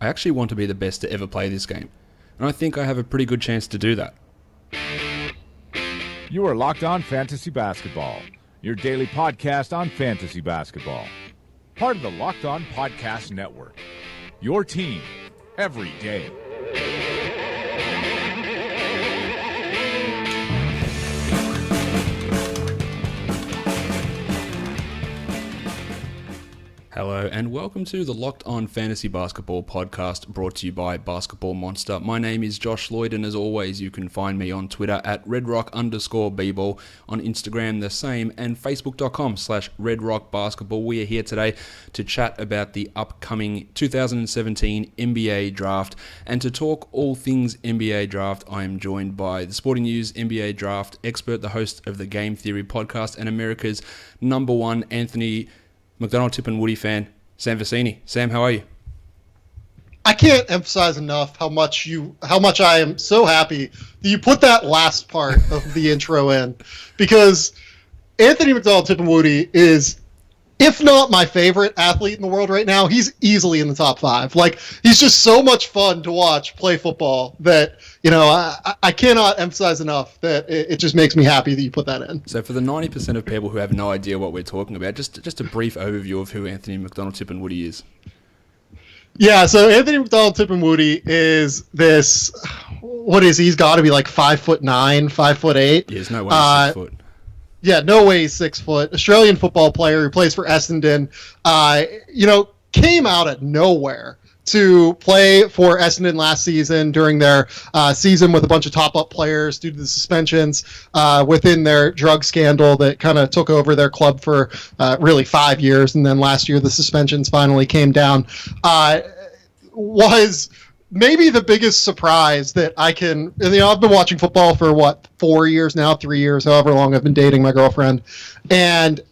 I actually want to be the best to ever play this game. And I think I have a pretty good chance to do that. You are Locked On Fantasy Basketball, your daily podcast on fantasy basketball. Part of the Locked On Podcast Network, your team every day. Hello and welcome to the Locked On Fantasy Basketball podcast brought to you by Basketball Monster. My name is Josh Lloyd and as always you can find me on Twitter at redrock_bball, on Instagram the same, and facebook.com/redrockbasketball. We are here today to chat about the upcoming 2017 NBA Draft, and to talk all things NBA Draft I am joined by the Sporting News NBA Draft expert, the host of the Game Theory podcast, and America's #1 Anthony McDonald Tip and Woody fan, Sam Vecenie. Sam, how are you? I can't emphasize enough how much I am so happy that you put that last part of the intro in, because Anthony McDonald Tip and Woody is, if not my favorite athlete in the world right now, he's easily in the top 5. Like, he's just so much fun to watch play football that, you know, I cannot emphasize enough that it just makes me happy that you put that in. So for the 90% of people who have no idea what we're talking about, just a brief overview of who Anthony McDonald Tip and Woody is. Yeah, so Anthony McDonald Tip and Woody is this, what is he? He's got to be like 5'9", 5'8". Yeah, there's no way he's 6 foot. Yeah, no way he's 6 foot. Australian football player who plays for Essendon. Came out of nowhere to play for Essendon last season during their season with a bunch of top-up players due to the suspensions within their drug scandal that kind of took over their club for really 5 years. And then last year the suspensions finally came down. Was maybe the biggest surprise that I can, I've been watching football for 4 years now, 3 years, however long I've been dating my girlfriend. And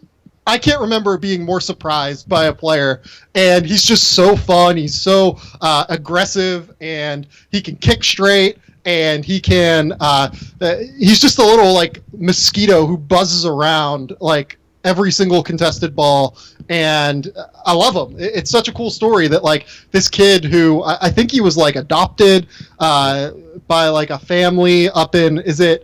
I can't remember being more surprised by a player. And he's just so fun. He's so aggressive, and he can kick straight, and he can, he's just a little like mosquito who buzzes around like every single contested ball, and I love him. It's such a cool story that like this kid who I think he was like adopted by like a family up in, was he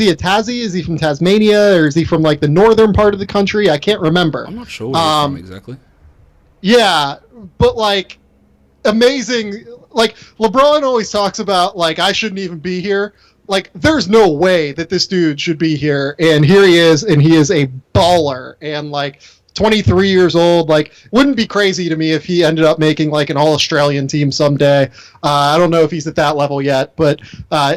a Tassie? Is he from Tasmania, or is he from like the northern part of the country? I can't remember. I'm not sure where he's from exactly. Yeah, but like amazing. Like LeBron always talks about like I shouldn't even be here. Like, there's no way that this dude should be here, and here he is, and he is a baller, and, like, 23 years old. Like, wouldn't be crazy to me if he ended up making, like, an all-Australian team someday. I don't know if he's at that level yet, but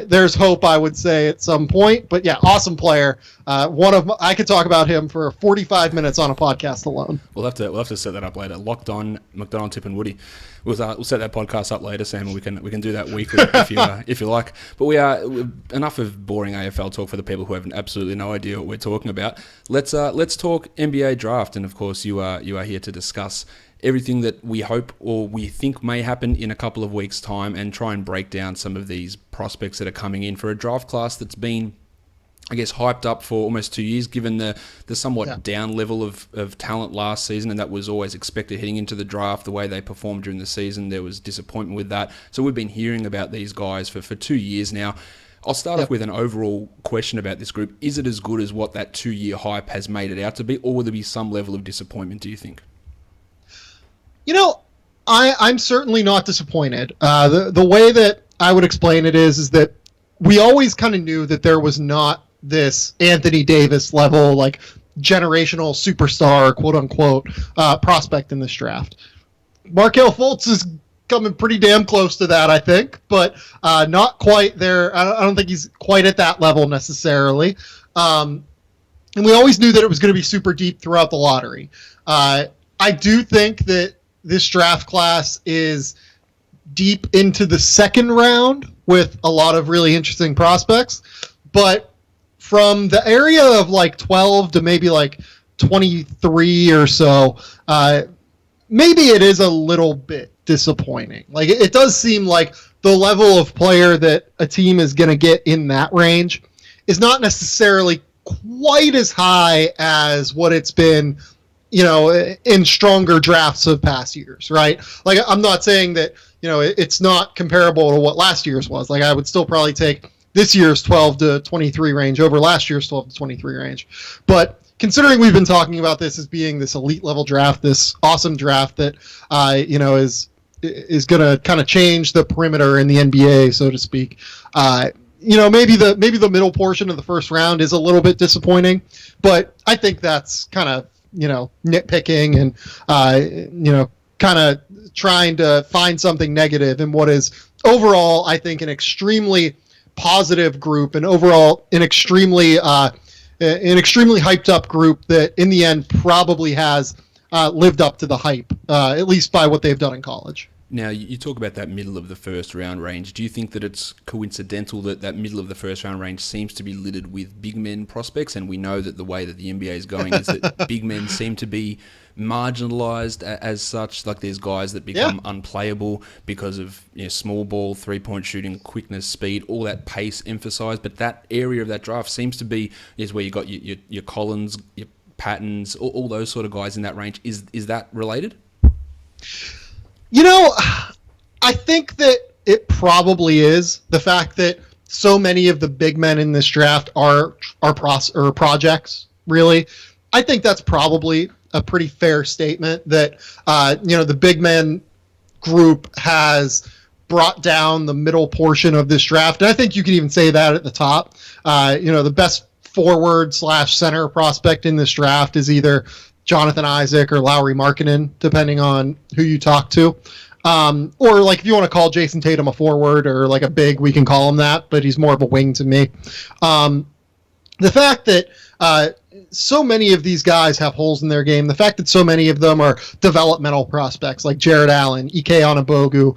there's hope, I would say, at some point. But, yeah, awesome player. I could talk about him for 45 minutes on a podcast alone. We'll have to set that up later. Locked On McDonald Tip and Woody. We'll set that podcast up later, Sam, and we can do that weekly if you like. But we are enough of boring AFL talk for the people who have absolutely no idea what we're talking about. Let's talk NBA Draft, and of course you are here to discuss everything that we hope or we think may happen in a couple of weeks' time, and try and break down some of these prospects that are coming in for a draft class that's been, I guess, hyped up for almost 2 years, given the somewhat down level of talent last season, and that was always expected heading into the draft. The way they performed during the season, there was disappointment with that. So we've been hearing about these guys for 2 years now. I'll start off with an overall question about this group. Is it as good as what that 2-year hype has made it out to be, or will there be some level of disappointment, do you think? You know, I'm certainly not disappointed. The way that I would explain it is that we always kind of knew that there was not this Anthony Davis level, like generational superstar, quote unquote, prospect in this draft. Markelle Fultz is coming pretty damn close to that, I think, but not quite there. I don't think he's quite at that level necessarily. And we always knew that it was going to be super deep throughout the lottery. I do think that this draft class is deep into the second round with a lot of really interesting prospects, but from the area of like 12 to maybe like 23 or so, maybe it is a little bit disappointing. Like it does seem like the level of player that a team is going to get in that range is not necessarily quite as high as what it's been in stronger drafts of past years, right? Like, I'm not saying that, it's not comparable to what last year's was. Like, I would still probably take this year's 12 to 23 range over last year's 12 to 23 range. But considering we've been talking about this as being this elite level draft, this awesome draft that, is going to kind of change the perimeter in the NBA, so to speak, maybe the middle portion of the first round is a little bit disappointing, but I think that's kind of, nitpicking and, kind of trying to find something negative in what is overall, I think, an extremely positive group and overall an extremely hyped up group that in the end probably has lived up to the hype, at least by what they've done in college. Now, you talk about that middle of the first round range. Do you think that it's coincidental that that middle of the first round range seems to be littered with big men prospects? And we know that the way that the NBA is going is that big men seem to be marginalized as such. Like, there's guys that become unplayable because of small ball, three-point shooting, quickness, speed, all that pace emphasized. But that area of that draft seems to be is where you got your Collins, your Pattons, all those sort of guys in that range. Is that related? I think that it probably is. The fact that so many of the big men in this draft are projects, really. I think that's probably a pretty fair statement that, the big men group has brought down the middle portion of this draft. And I think you can even say that at the top. The best forward/center prospect in this draft is either Jonathan Isaac or Lauri Markkanen, depending on who you talk to. Or like if you want to call Jason Tatum a forward or like a big, we can call him that, but he's more of a wing to me. The fact that so many of these guys have holes in their game, the fact that so many of them are developmental prospects like Jared Allen, Ike Onigbo,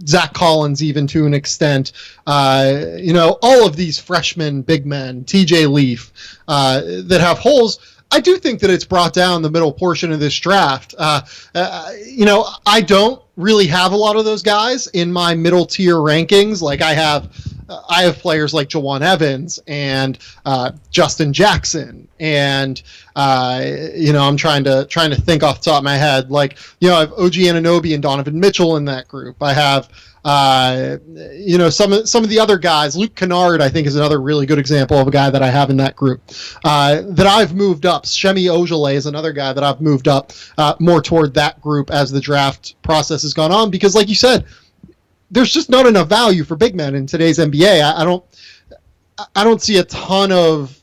Zach Collins, even to an extent, all of these freshmen big men, TJ Leaf, that have holes. I do think that it's brought down the middle portion of this draft. I don't really have a lot of those guys in my middle tier rankings. Like I have players like Jawan Evans and Justin Jackson, and I'm trying to think off the top of my head. Like I have OG Anunoby and Donovan Mitchell in that group. I have some of the other guys. Luke Kennard, I think, is another really good example of a guy that I have in that group that I've moved up. Shemi Ojeleye is another guy that I've moved up more toward that group as the draft process has gone on, because like you said, there's just not enough value for big men in today's NBA. I don't see a ton of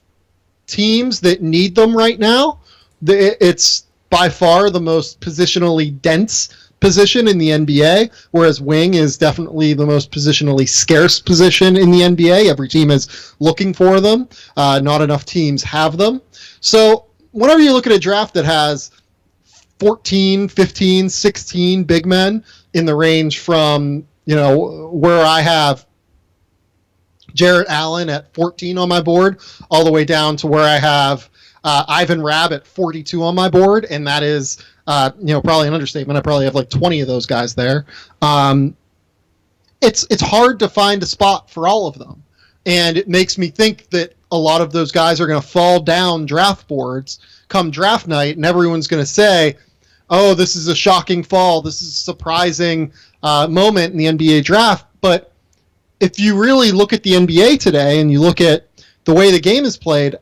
teams that need them right now. It's by far the most positionally dense position in the NBA, whereas wing is definitely the most positionally scarce position in the NBA. Every team is looking for them. Not enough teams have them. So whenever you look at a draft that has 14, 15, 16 big men in the range from, where I have Jarrett Allen at 14 on my board, all the way down to where I have Ivan Rabb at 42 on my board, and that is probably an understatement. I probably have like 20 of those guys there. It's hard to find a spot for all of them, and it makes me think that a lot of those guys are going to fall down draft boards come draft night, and everyone's going to say, "Oh, this is a shocking fall. This is a surprising moment in the NBA draft." But if you really look at the NBA today and you look at the way the game is played,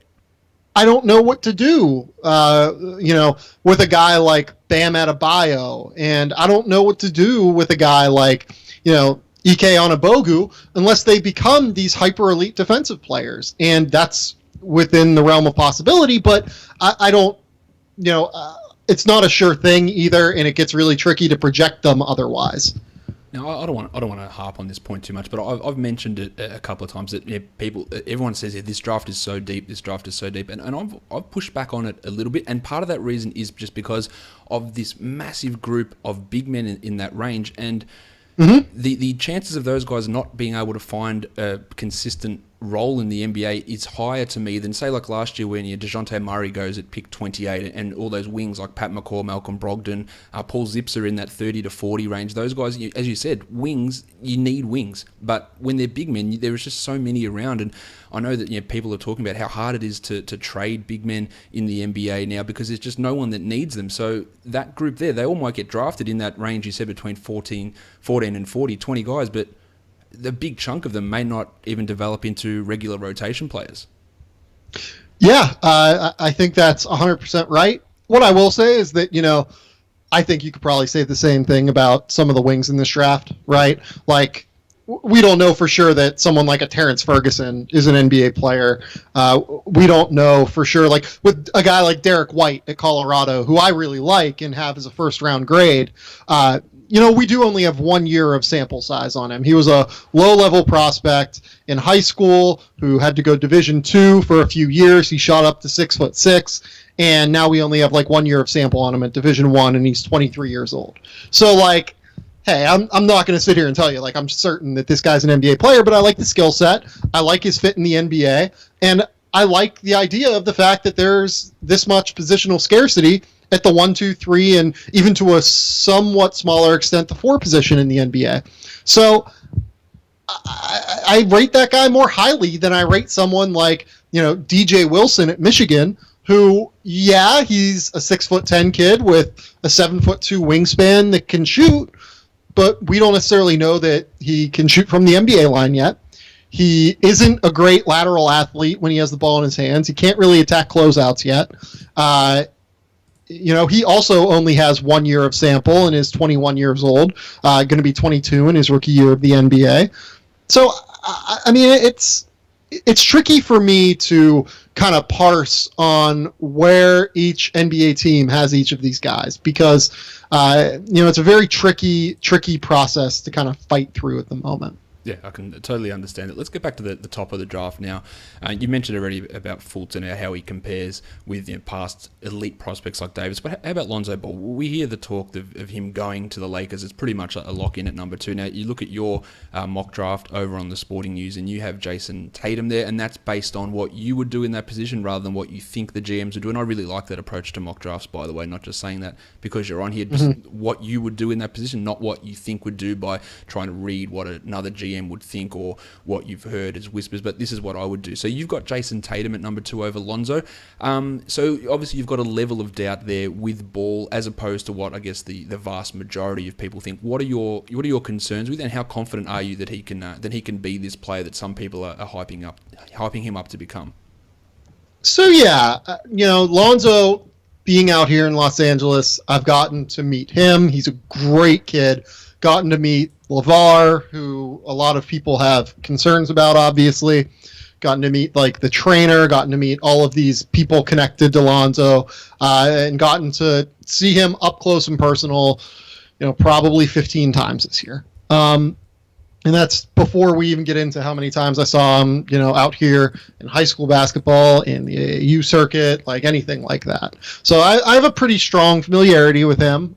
I don't know what to do, with a guy like Bam Adebayo, and I don't know what to do with a guy like, Ike Onigbo, unless they become these hyper elite defensive players, and that's within the realm of possibility. But I don't, it's not a sure thing either, and it gets really tricky to project them otherwise. Now, I don't want to harp on this point too much, but I've mentioned it a couple of times that everyone says this draft is so deep, and I've pushed back on it a little bit, and part of that reason is just because of this massive group of big men in that range, and the chances of those guys not being able to find a consistent role in the NBA is higher to me than, say, like last year when Deonte Murray goes at pick 28 and all those wings like Pat McCaw, Malcolm Brogdon, Paul Zips are in that 30 to 40 range. Those guys, as you said, wings, you need wings. But when they're big men, there is just so many around. And I know that people are talking about how hard it is to trade big men in the NBA now because there's just no one that needs them. So that group there, they all might get drafted in that range you said between 14 and 40, 20 guys, but the big chunk of them may not even develop into regular rotation players. Yeah, I think that's 100% right. What I will say is that, I think you could probably say the same thing about some of the wings in this draft, right? Like, we don't know for sure that someone like a Terrence Ferguson is an NBA player. We don't know for sure, like with a guy like Derek White at Colorado, who I really like and have as a first-round grade. We do only have 1 year of sample size on him. He was a low-level prospect in high school who had to go Division II for a few years. He shot up to 6'6", and now we only have like 1 year of sample on him at Division I, and he's 23 years old. So, like, hey, I'm not going to sit here and tell you, like, I'm certain that this guy's an NBA player, but I like the skill set. I like his fit in the NBA, and I like the idea of the fact that there's this much positional scarcity at the 1, 2, 3, and even to a somewhat smaller extent, the 4 position in the NBA. So I rate that guy more highly than I rate someone like, DJ Wilson at Michigan, who, yeah, he's a 6'10" kid with a 7'2" wingspan that can shoot, but we don't necessarily know that he can shoot from the NBA line yet. He isn't a great lateral athlete when he has the ball in his hands. He can't really attack closeouts yet. He also only has 1 year of sample and is 21 years old, going to be 22 in his rookie year of the NBA. So, I mean, it's tricky for me to kind of parse on where each NBA team has each of these guys because, it's a very tricky process to kind of fight through at the moment. Yeah, I can totally understand it. Let's get back to the top of the draft now. You mentioned already about Fulton and how he compares with past elite prospects like Davis. But how about Lonzo Ball? We hear the talk of him going to the Lakers. It's pretty much a lock-in at number 2. Now, you look at your mock draft over on the Sporting News and you have Jason Tatum there, and that's based on what you would do in that position rather than what you think the GMs would do. And I really like that approach to mock drafts, by the way, not just saying that because you're on here, just what you would do in that position, not what you think would do by trying to read what another GM would think or what you've heard as whispers, but this is what I would do. So you've got Jason Tatum at number 2 over Lonzo. So obviously you've got a level of doubt there with Ball as opposed to what I guess the vast majority of people think. What are your concerns with, and how confident are you that he can be this player that some people are hyping him up to become? So yeah, Lonzo being out here in Los Angeles, I've gotten to meet him. He's a great kid. Gotten to meet LeVar, who a lot of people have concerns about, obviously. Gotten to meet, like, the trainer, gotten to meet all of these people connected to Lonzo, and gotten to see him up close and personal, probably 15 times this year. And that's before we even get into how many times I saw him, out here in high school basketball, in the AAU circuit, like anything like that. So I have a pretty strong familiarity with him.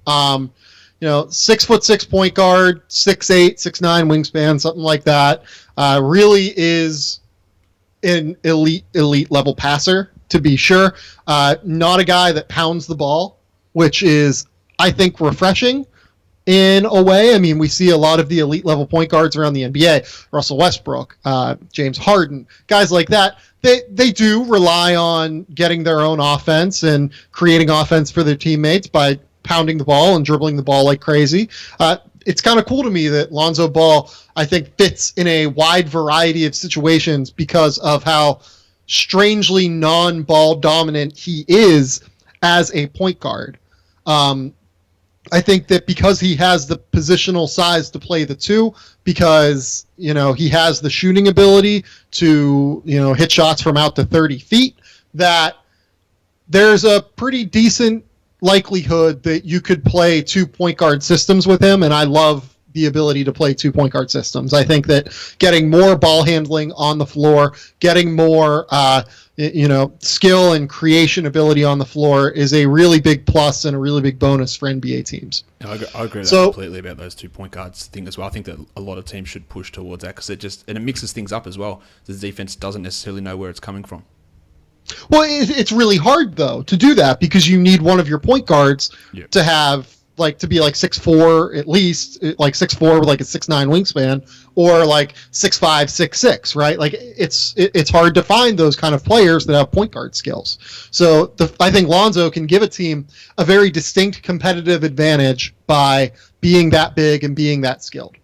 6'6" point guard, 6'8", 6'9" wingspan, something like that. Really is an elite level passer, to be sure. Not a guy that pounds the ball, which is, I think, refreshing in a way. I mean, we see a lot of the elite level point guards around the NBA, Russell Westbrook, James Harden, guys like that. They do rely on getting their own offense and creating offense for their teammates by pounding the ball and dribbling the ball like crazy. It's kind of cool to me that Lonzo Ball, I think, fits in a wide variety of situations because of how strangely non-ball dominant he is as a point guard. I think that because he has the positional size to play the 2, because, he has the shooting ability to, hit shots from out to 30 feet, that there's a pretty decent likelihood that you could play 2 point guard systems with him, and I love the ability to play 2 point guard systems. I think that getting more ball handling on the floor, getting more skill and creation ability on the floor is a really big plus and a really big bonus for NBA teams. I agree with that completely about those 2 point guards thing as well. I think that a lot of teams should push towards that because it mixes things up as well. The defense doesn't necessarily know where it's coming from. Well, it's really hard though to do that because you need one of your point guards to have to be 6'4" at least, 6'4" with a 6'9" wingspan, or 6'5", 6'6", right? It's hard to find those kind of players that have point guard skills. So I think Lonzo can give a team a very distinct competitive advantage by being that big and being that skilled.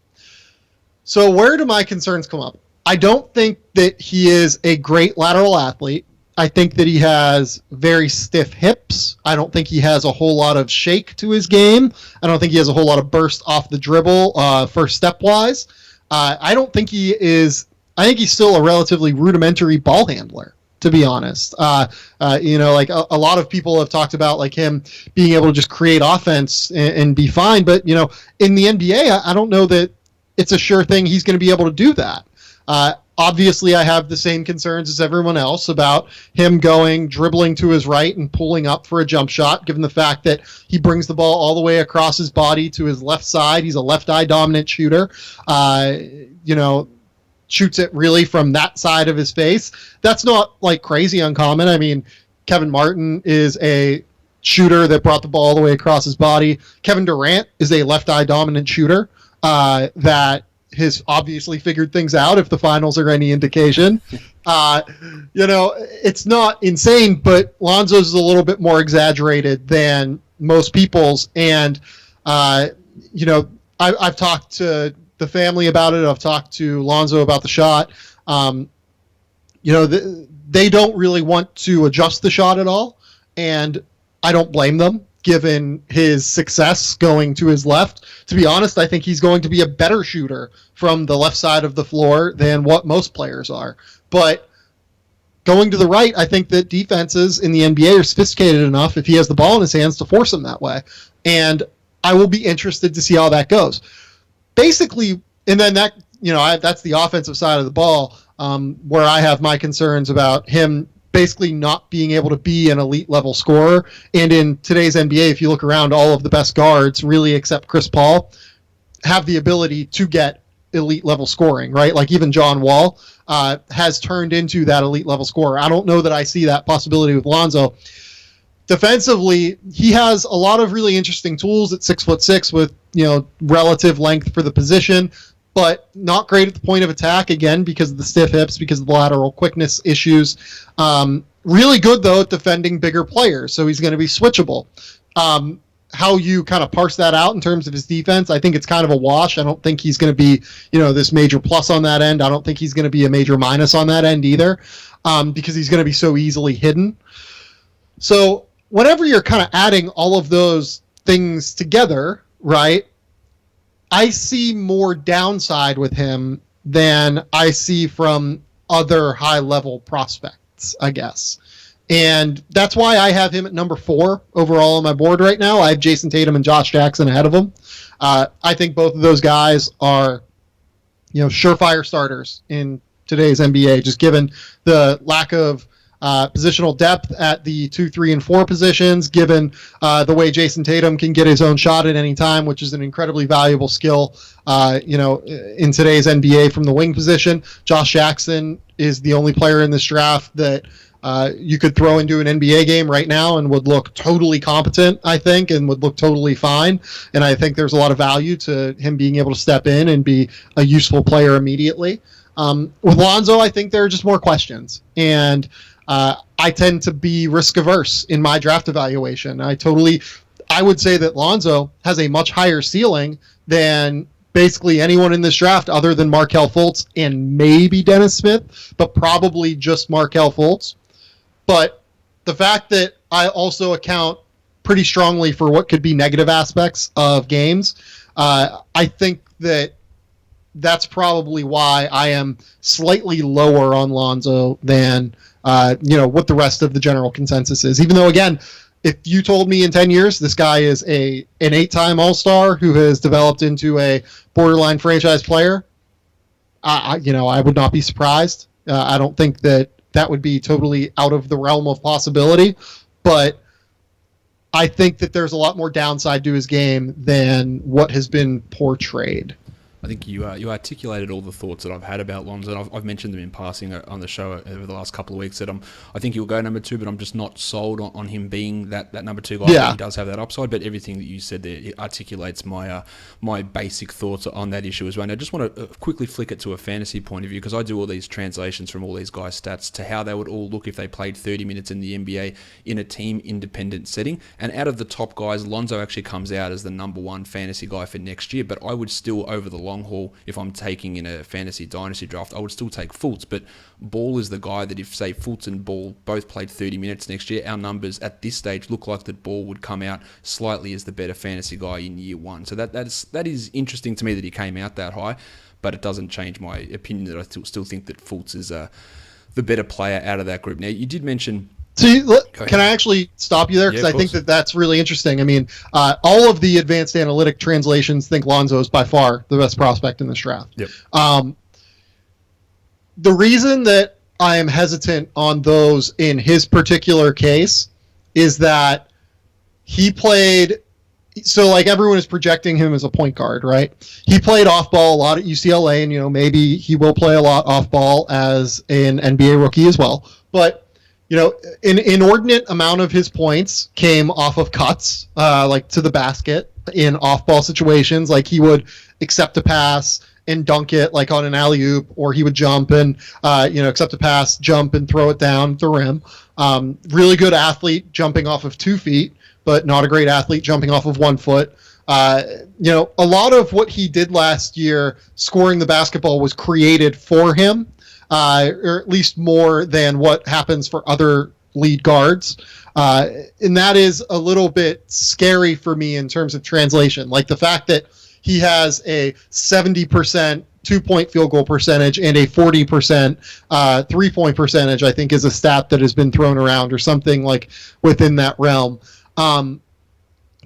So where do my concerns come up? I don't think that he is a great lateral athlete. I think that he has very stiff hips. I don't think he has a whole lot of shake to his game. I don't think he has a whole lot of burst off the dribble first step-wise. I don't think he is... I think he's still a relatively rudimentary ball handler, to be honest. A lot of people have talked about him being able to just create offense and be fine, but in the NBA, I don't know that it's a sure thing he's going to be able to do that. Obviously, I have the same concerns as everyone else about him dribbling to his right and pulling up for a jump shot, given the fact that he brings the ball all the way across his body to his left side. He's a left eye dominant shooter. Shoots it really from that side of his face. That's not crazy uncommon. I mean, Kevin Martin is a shooter that brought the ball all the way across his body. Kevin Durant is a left eye dominant shooter that has obviously figured things out, if the finals are any indication. It's not insane, but Lonzo's is a little bit more exaggerated than most people's. And, I've talked to the family about it. I've talked to Lonzo about the shot. They don't really want to adjust the shot at all. And I don't blame them, given his success going to his left. To be honest, I think he's going to be a better shooter from the left side of the floor than what most players are. But going to the right, I think that defenses in the NBA are sophisticated enough, if he has the ball in his hands, to force him that way. And I will be interested to see how that goes. Basically, and then that's the offensive side of the ball, where I have my concerns about him basically not being able to be an elite level scorer. And in today's NBA, if you look around, all of the best guards, really except Chris Paul, have the ability to get elite level scoring, right? Even John Wall has turned into that elite level scorer. I don't know that I see that possibility with Lonzo. Defensively, he has a lot of really interesting tools at 6'6" with relative length for the position, but not great at the point of attack, again, because of the stiff hips, because of the lateral quickness issues. Really good, though, at defending bigger players, so he's going to be switchable. How you kind of parse that out in terms of his defense, I think it's kind of a wash. I don't think he's going to be, this major plus on that end. I don't think he's going to be a major minus on that end either, because he's going to be so easily hidden. So whenever you're kind of adding all of those things together, right, I see more downside with him than I see from other high-level prospects, I guess. And that's why I have him at number 4 overall on my board right now. I have Jason Tatum and Josh Jackson ahead of him. I think both of those guys are, surefire starters in today's NBA, just given the lack of positional depth at the 2, 3, and 4 positions, given the way Jason Tatum can get his own shot at any time, which is an incredibly valuable skill, in today's NBA from the wing position. Josh Jackson is the only player in this draft that you could throw into an NBA game right now and would look totally competent, I think, and would look totally fine. And I think there's a lot of value to him being able to step in and be a useful player immediately. With Lonzo, I think there are just more questions. And I tend to be risk averse in my draft evaluation. I would say that Lonzo has a much higher ceiling than basically anyone in this draft other than Markelle Fultz and maybe Dennis Smith, but probably just Markelle Fultz. But the fact that I also account pretty strongly for what could be negative aspects of games, I think that's probably why I am slightly lower on Lonzo than what the rest of the general consensus is. Even though, again, if you told me in 10 years this guy is an 8-time All-Star who has developed into a borderline franchise player, I would not be surprised. I don't think that would be totally out of the realm of possibility, but I think that there's a lot more downside to his game than what has been portrayed. I think you articulated all the thoughts that I've had about Lonzo, and I've mentioned them in passing on the show over the last couple of weeks. That I think he'll go number 2, but I'm just not sold on him being that number 2 guy. Yeah. He does have that upside, but everything that you said there, it articulates my basic thoughts on that issue as well. And I just want to quickly flick it to a fantasy point of view, because I do all these translations from all these guys' stats to how they would all look if they played 30 minutes in the NBA in a team-independent setting. And out of the top guys, Lonzo actually comes out as the number 1 fantasy guy for next year, but I would still, over the long haul, if I'm taking in a fantasy dynasty draft, I would still take Fultz. But Ball is the guy that if, say, Fultz and Ball both played 30 minutes next year, our numbers at this stage look like that Ball would come out slightly as the better fantasy guy in year 1. So that is interesting to me that he came out that high, but it doesn't change my opinion that I still think that Fultz is the better player out of that group. Now, you did mention... See, can I actually stop you there? Because I think that's really interesting. I mean, all of the advanced analytic translations think Lonzo is by far the best prospect in this draft. Yep. The reason that I am hesitant on those in his particular case is that he played... So, like, everyone is projecting him as a point guard, right? He played off-ball a lot at UCLA, and, maybe he will play a lot off-ball as an NBA rookie as well. But... an inordinate amount of his points came off of cuts, like to the basket in off-ball situations. Like he would accept a pass and dunk it like on an alley-oop, or he would jump and, accept a pass, jump and throw it down the rim. Really good athlete jumping off of 2 feet, but not a great athlete jumping off of 1 foot. A lot of what he did last year scoring the basketball was created for him. Or at least more than what happens for other lead guards. And that is a little bit scary for me in terms of translation. Like the fact that he has a 70% 2-point field goal percentage and a 40% 3-point percentage, I think is a stat that has been thrown around or something like within that realm.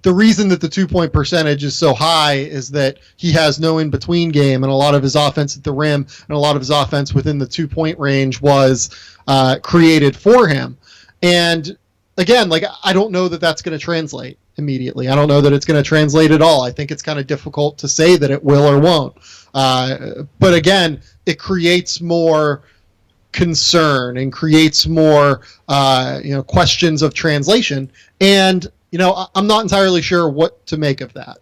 The reason that the 2-point percentage is so high is that he has no in-between game, and a lot of his offense at the rim and a lot of his offense within the 2-point range was created for him. And again, like I don't know that that's going to translate immediately. I don't know that it's going to translate at all. I think it's kind of difficult to say that it will or won't. But again, it creates more concern and creates more questions of translation. And I'm not entirely sure what to make of that.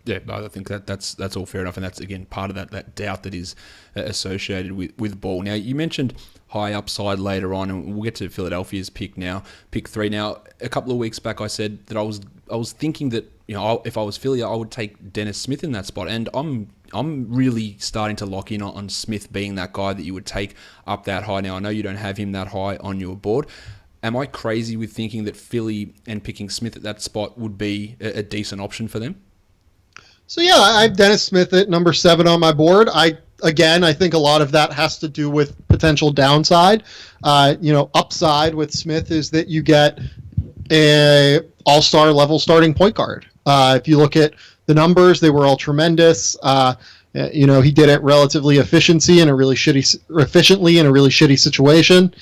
Yeah, no, I think that's all fair enough, and that's again part of that doubt that is associated with Ball. Now, you mentioned high upside later on, and we'll get to Philadelphia's pick now, pick 3. Now, a couple of weeks back, I said that I was thinking that if I was Philly, I would take Dennis Smith in that spot, and I'm really starting to lock in on Smith being that guy that you would take up that high. Now, I know you don't have him that high on your board. Am I crazy with thinking that Philly and picking Smith at that spot would be a decent option for them? So yeah, I have Dennis Smith at number 7 on my board. I think a lot of that has to do with potential downside. Upside with Smith is that you get a all-star level starting point guard. If you look at the numbers, they were all tremendous. He did it relatively efficiently in a really shitty situation.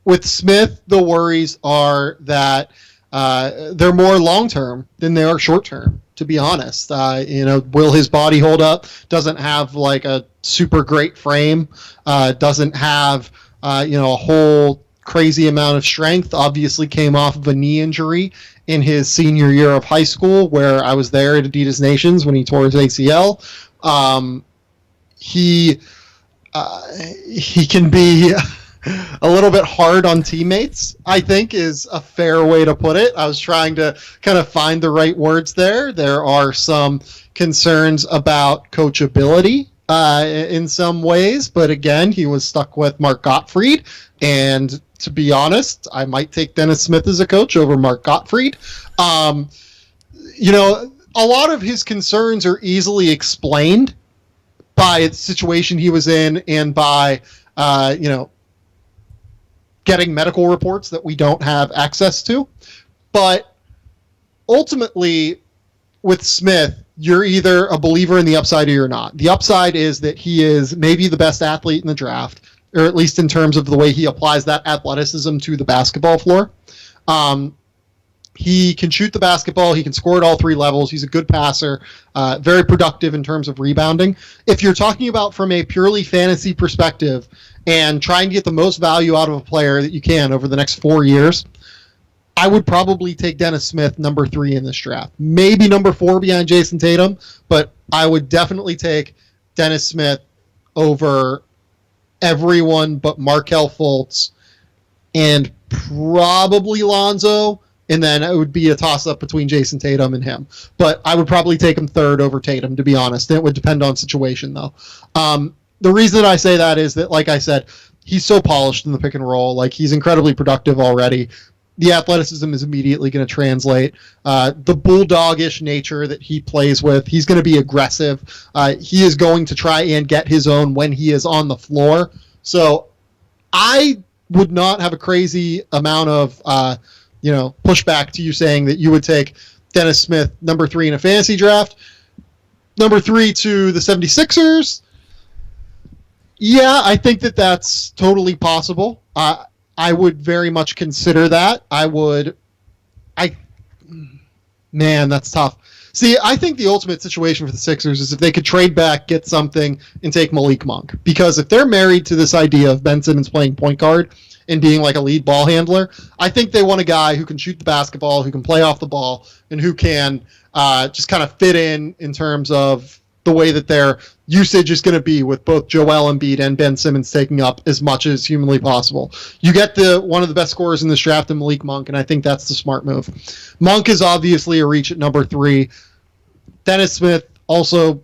With Smith, the worries are that they're more long-term than they are short-term, to be honest. Will his body hold up? Doesn't have like a super great frame. Doesn't have, a whole crazy amount of strength. Obviously came off of a knee injury in his senior year of high school, where I was there at Adidas Nations when he tore his ACL. He can be a little bit hard on teammates, I think, is a fair way to put it. I was trying to kind of find the right words there. There are some concerns about coachability in some ways, but again, he was stuck with Mark Gottfried, and to be honest, I might take Dennis Smith as a coach over Mark Gottfried. A lot of his concerns are easily explained by the situation he was in and by, getting medical reports that we don't have access to. But ultimately, with Smith, you're either a believer in the upside or you're not. The upside is that he is maybe the best athlete in the draft, or at least in terms of the way he applies that athleticism to the basketball floor. He can shoot the basketball. He can score at all three levels. He's a good passer, very productive in terms of rebounding. If you're talking about from a purely fantasy perspective and trying to get the most value out of a player that you can over the next 4 years, I would probably take Dennis Smith number 3 in this draft. Maybe number 4 behind Jason Tatum, but I would definitely take Dennis Smith over everyone but Markelle Fultz and probably Lonzo, and then it would be a toss-up between Jason Tatum and him. But I would probably take him 3rd over Tatum, to be honest. It would depend on situation, though. The reason that I say that is that, like I said, he's so polished in the pick and roll. Like, he's incredibly productive already. The athleticism is immediately going to translate. The bulldog-ish nature that he plays with, he's going to be aggressive. He is going to try and get his own when he is on the floor. So I would not have a crazy amount of pushback to you saying that you would take Dennis Smith number 3 in a fantasy draft. Number 3 to the 76ers. Yeah, I think that that's totally possible. I would very much consider that. Man, that's tough. See, I think the ultimate situation for the Sixers is if they could trade back, get something, and take Malik Monk. Because if they're married to this idea of Ben Simmons playing point guard and being like a lead ball handler, I think they want a guy who can shoot the basketball, who can play off the ball, and who can just kind of fit in terms of the way that their usage is going to be, with both Joel Embiid and Ben Simmons taking up as much as humanly possible. You get one of the best scorers in this draft in Malik Monk, and I think that's the smart move. Monk is obviously a reach at number 3. Dennis Smith also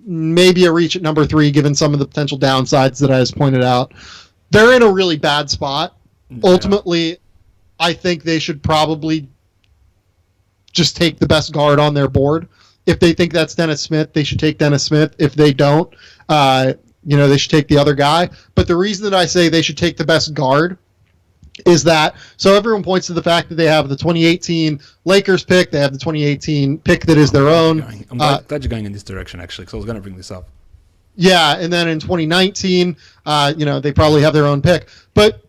maybe a reach at number 3, given some of the potential downsides that I just pointed out. They're in a really bad spot. Yeah. Ultimately, I think they should probably just take the best guard on their board. If they think that's Dennis Smith, they should take Dennis Smith. If they don't, they should take the other guy. But the reason that I say they should take the best guard is that, so everyone points to the fact that they have the 2018 Lakers pick, they have the 2018 pick that is their own. I'm glad you're going in this direction, actually, because I was going to bring this up. Yeah, and then in 2019, they probably have their own pick. But,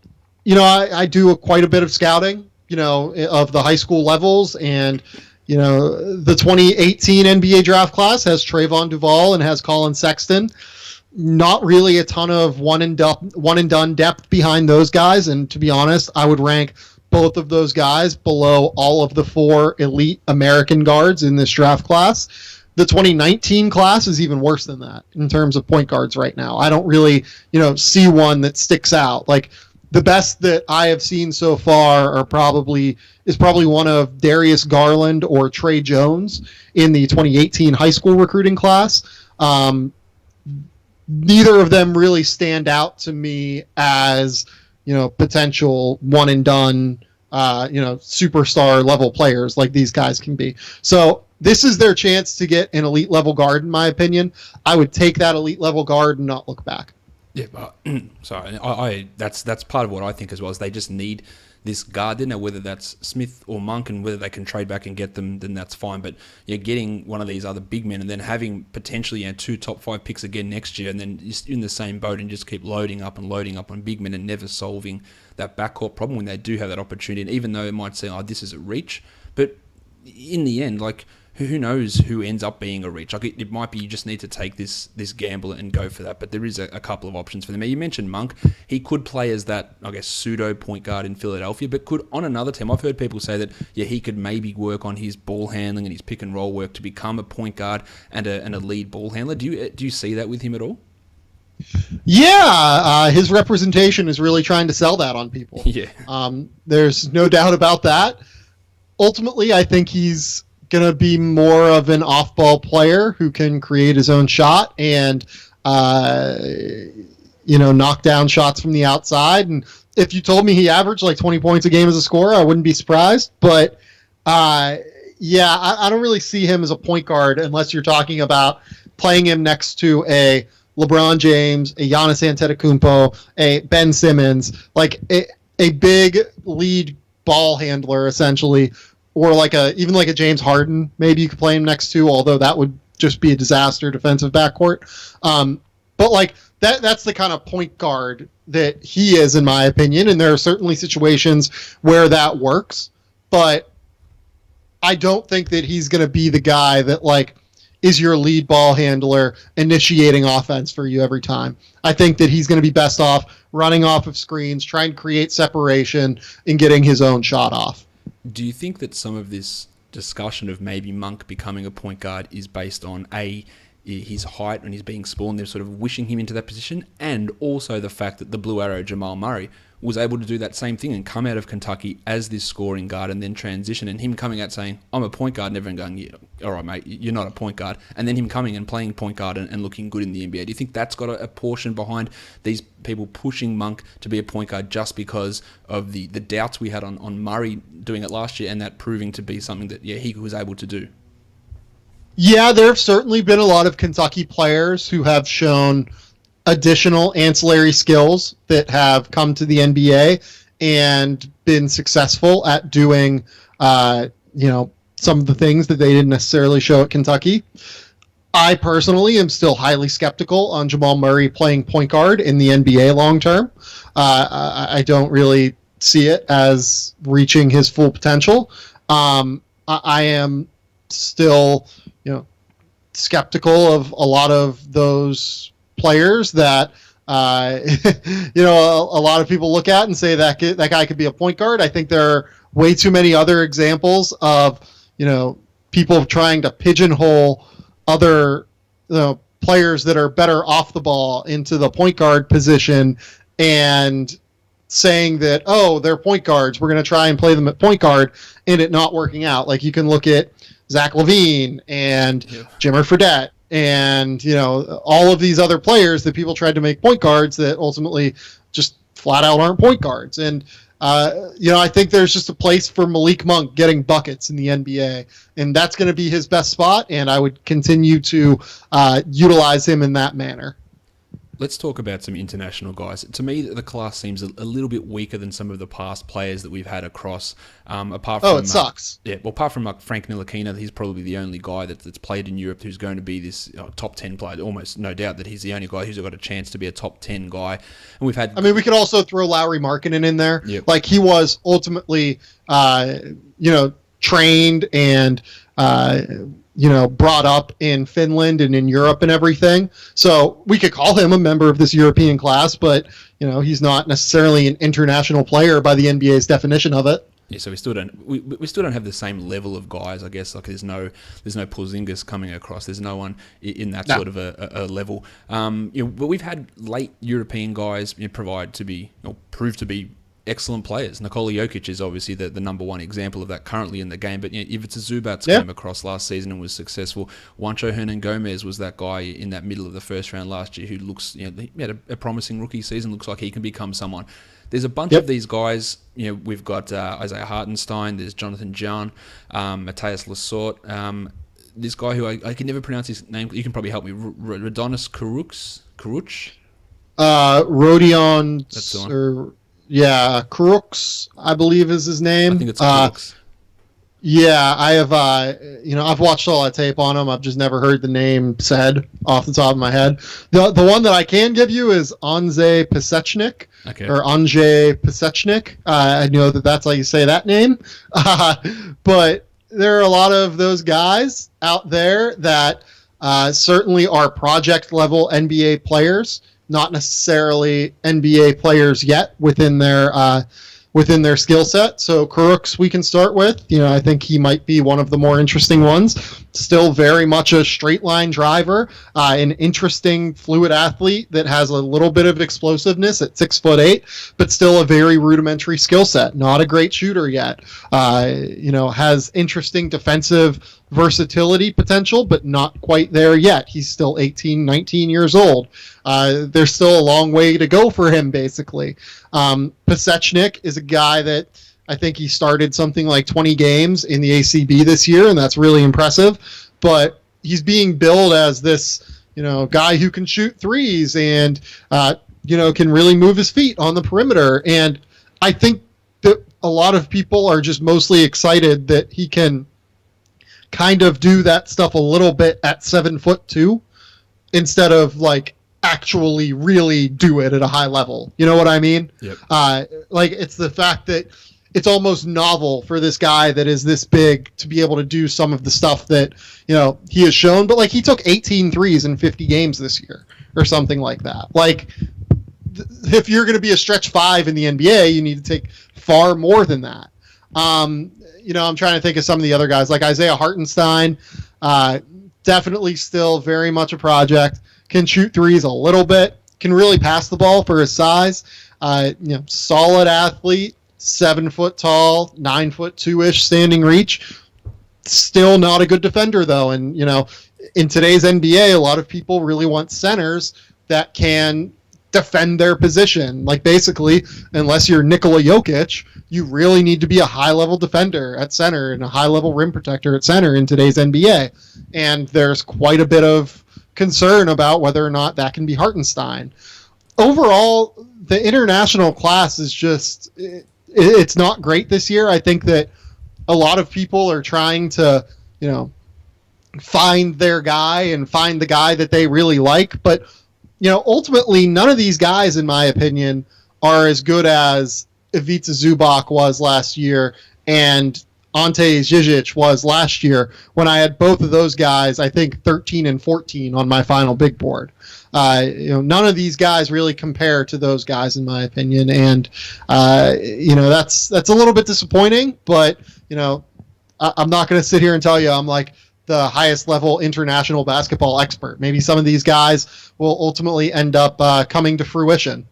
I do quite a bit of scouting, of the high school levels, and the 2018 NBA draft class has Trayvon Duval and has Colin Sexton. Not really a ton of one and done depth behind those guys, and to be honest, I would rank both of those guys below all of the 4 elite American guards in this draft class. The 2019 class is even worse than that in terms of point guards right now. I don't really, see one that sticks out. Like, the best that I have seen so far is probably one of Darius Garland or Trey Jones in the 2018 high school recruiting class. Neither of them really stand out to me as, potential one and done, superstar level players like these guys can be. So this is their chance to get an elite level guard, in my opinion. I would take that elite level guard and not look back. Yeah, but sorry, that's part of what I think as well, is they just need this guard. They know whether that's Smith or Monk, and whether they can trade back and get them, then that's fine. But you're getting one of these other big men, and then having potentially 2 top 5 picks again next year, and then just in the same boat and just keep loading up on big men and never solving that backcourt problem when they do have that opportunity. And even though it might say, this is a reach, but in the end, like, who knows who ends up being a reach? Like, it might be you just need to take this gamble and go for that. But there is a couple of options for them. You mentioned Monk. He could play as that, I guess, pseudo point guard in Philadelphia, but could on another team. I've heard people say that he could maybe work on his ball handling and his pick and roll work to become a point guard and a lead ball handler. Do you see that with him at all? Yeah, his representation is really trying to sell that on people. Yeah. There's no doubt about that. Ultimately, I think he's going to be more of an off-ball player who can create his own shot and, knock down shots from the outside. And if you told me he averaged like 20 points a game as a scorer, I wouldn't be surprised. But, I don't really see him as a point guard unless you're talking about playing him next to a LeBron James, a Giannis Antetokounmpo, a Ben Simmons. Like, a big lead ball handler essentially, or even like a James Harden, maybe you could play him next to, although that would just be a disaster defensive backcourt. But like that's the kind of point guard that he is, in my opinion. And there are certainly situations where that works, but I don't think that he's going to be the guy that like is your lead ball handler initiating offense for you every time. I think that he's going to be best off running off of screens, trying to create separation, and getting his own shot off. Do you think that some of this discussion of maybe Monk becoming a point guard is based on his height and he's being spawned, they're sort of wishing him into that position, and also the fact that the Blue Arrow Jamal Murray was able to do that same thing and come out of Kentucky as this scoring guard and then transition, and him coming out saying, I'm a point guard, and everyone going, yeah, all right, mate, you're not a point guard, and then him coming and playing point guard and looking good in the NBA. Do you think that's got a portion behind these people pushing Monk to be a point guard just because of the doubts we had on Murray doing it last year, and that proving to be something that, yeah, he was able to do? Yeah, there have certainly been a lot of Kentucky players who have shown additional ancillary skills that have come to the NBA and been successful at doing, some of the things that they didn't necessarily show at Kentucky. I personally am still highly skeptical on Jamal Murray playing point guard in the NBA long term. I don't really see it as reaching his full potential. I am still, skeptical of a lot of those players that a lot of people look at and say that guy could be a point guard. I think there are way too many other examples of people trying to pigeonhole other players that are better off the ball into the point guard position and saying that, oh, they're point guards, we're going to try and play them at point guard, and it not working out. Like you can look at Zach LaVine and Jimmer Fredette and all of these other players that people tried to make point guards that ultimately just flat out aren't point guards. And I think there's just a place for Malik Monk getting buckets in the NBA, and that's going to be his best spot, and I would continue to utilize him in that manner. Let's talk about some international guys. To me, the class seems a little bit weaker than some of the past players that we've had across. Apart from, it sucks. Apart from Frank Ntilikina, he's probably the only guy that's played in Europe who's going to be this top 10 player. Almost no doubt that he's the only guy who's got a chance to be a top 10 guy. And we've had. I mean, we could also throw Lauri Markkanen in there. Yep. Like he was ultimately, trained and. Brought up in Finland and in Europe and everything. So we could call him a member of this European class, but, he's not necessarily an international player by the NBA's definition of it. Yeah, so we still don't have the same level of guys, I guess. Like there's no Porzingis coming across. There's no one in that sort of a level. But we've had late European guys prove to be excellent players. Nikola Jokic is obviously the number one example of that currently in the game. But Ivica Zubac came across last season and was successful. Juancho Hernan-Gomez was that guy in that middle of the first round last year who looks, he had a promising rookie season. Looks like he can become someone. There's a bunch of these guys. We've got Isaiah Hartenstein. There's Jonathan John, Matthias Lassort. This guy who I can never pronounce his name. You can probably help me. Radonis Kuruc. Rodion. That's the one. Yeah, Crooks, I believe is his name. I think it's Crooks. Yeah, I have, I've watched all that tape on him. I've just never heard the name said off the top of my head. The one that I can give you is Anže Pasečnik, or Anže Pasečnik. I know that's how you say that name. But there are a lot of those guys out there that certainly are project-level NBA players, not necessarily NBA players yet within their skill set. So Kurucs we can start with. I think he might be one of the more interesting ones. Still very much a straight line driver, an interesting fluid athlete that has a little bit of explosiveness at 6'8", but still a very rudimentary skill set. Not a great shooter yet. Has interesting defensive versatility potential, but not quite there yet. He's still 18, 19 years old. There's still a long way to go for him, basically. Pasechnik is a guy that I think he started something like 20 games in the ACB this year, and that's really impressive. But he's being billed as this, guy who can shoot threes and, can really move his feet on the perimeter. And I think that a lot of people are just mostly excited that he can kind of do that stuff a little bit at 7'2" instead of like actually really do it at a high level. You know what I mean? Yep. Like it's the fact that it's almost novel for this guy that is this big to be able to do some of the stuff that, you know, he has shown. But like he took 18 threes in 50 games this year or something like that. Like if you're going to be a stretch five in the NBA, you need to take far more than that. You know, I'm trying to think of some of the other guys like Isaiah Hartenstein, definitely still very much a project, can shoot threes a little bit, can really pass the ball for his size, you know, solid athlete, 7 foot tall, 9'2" standing reach. Still not a good defender though. And, you know, in today's NBA, a lot of people really want centers that can defend their position. Like basically, unless you're Nikola Jokic, you really need to be a high-level defender at center and a high-level rim protector at center in today's NBA. And there's quite a bit of concern about whether or not that can be Hartenstein. Overall, the international class is just, it's not great this year. I think that a lot of people are trying to, you know, find their guy and find the guy that they really like. But, you know, ultimately, none of these guys, in my opinion, are as good as Ivica Zubac was last year and Ante Zizic was last year, when I had both of those guys, I think 13 and 14 on my final big board. You know, none of these guys really compare to those guys, in my opinion, and you know, that's a little bit disappointing. But you know, I'm not going to sit here and tell you I'm like the highest level international basketball expert. Maybe some of these guys will ultimately end up coming to fruition.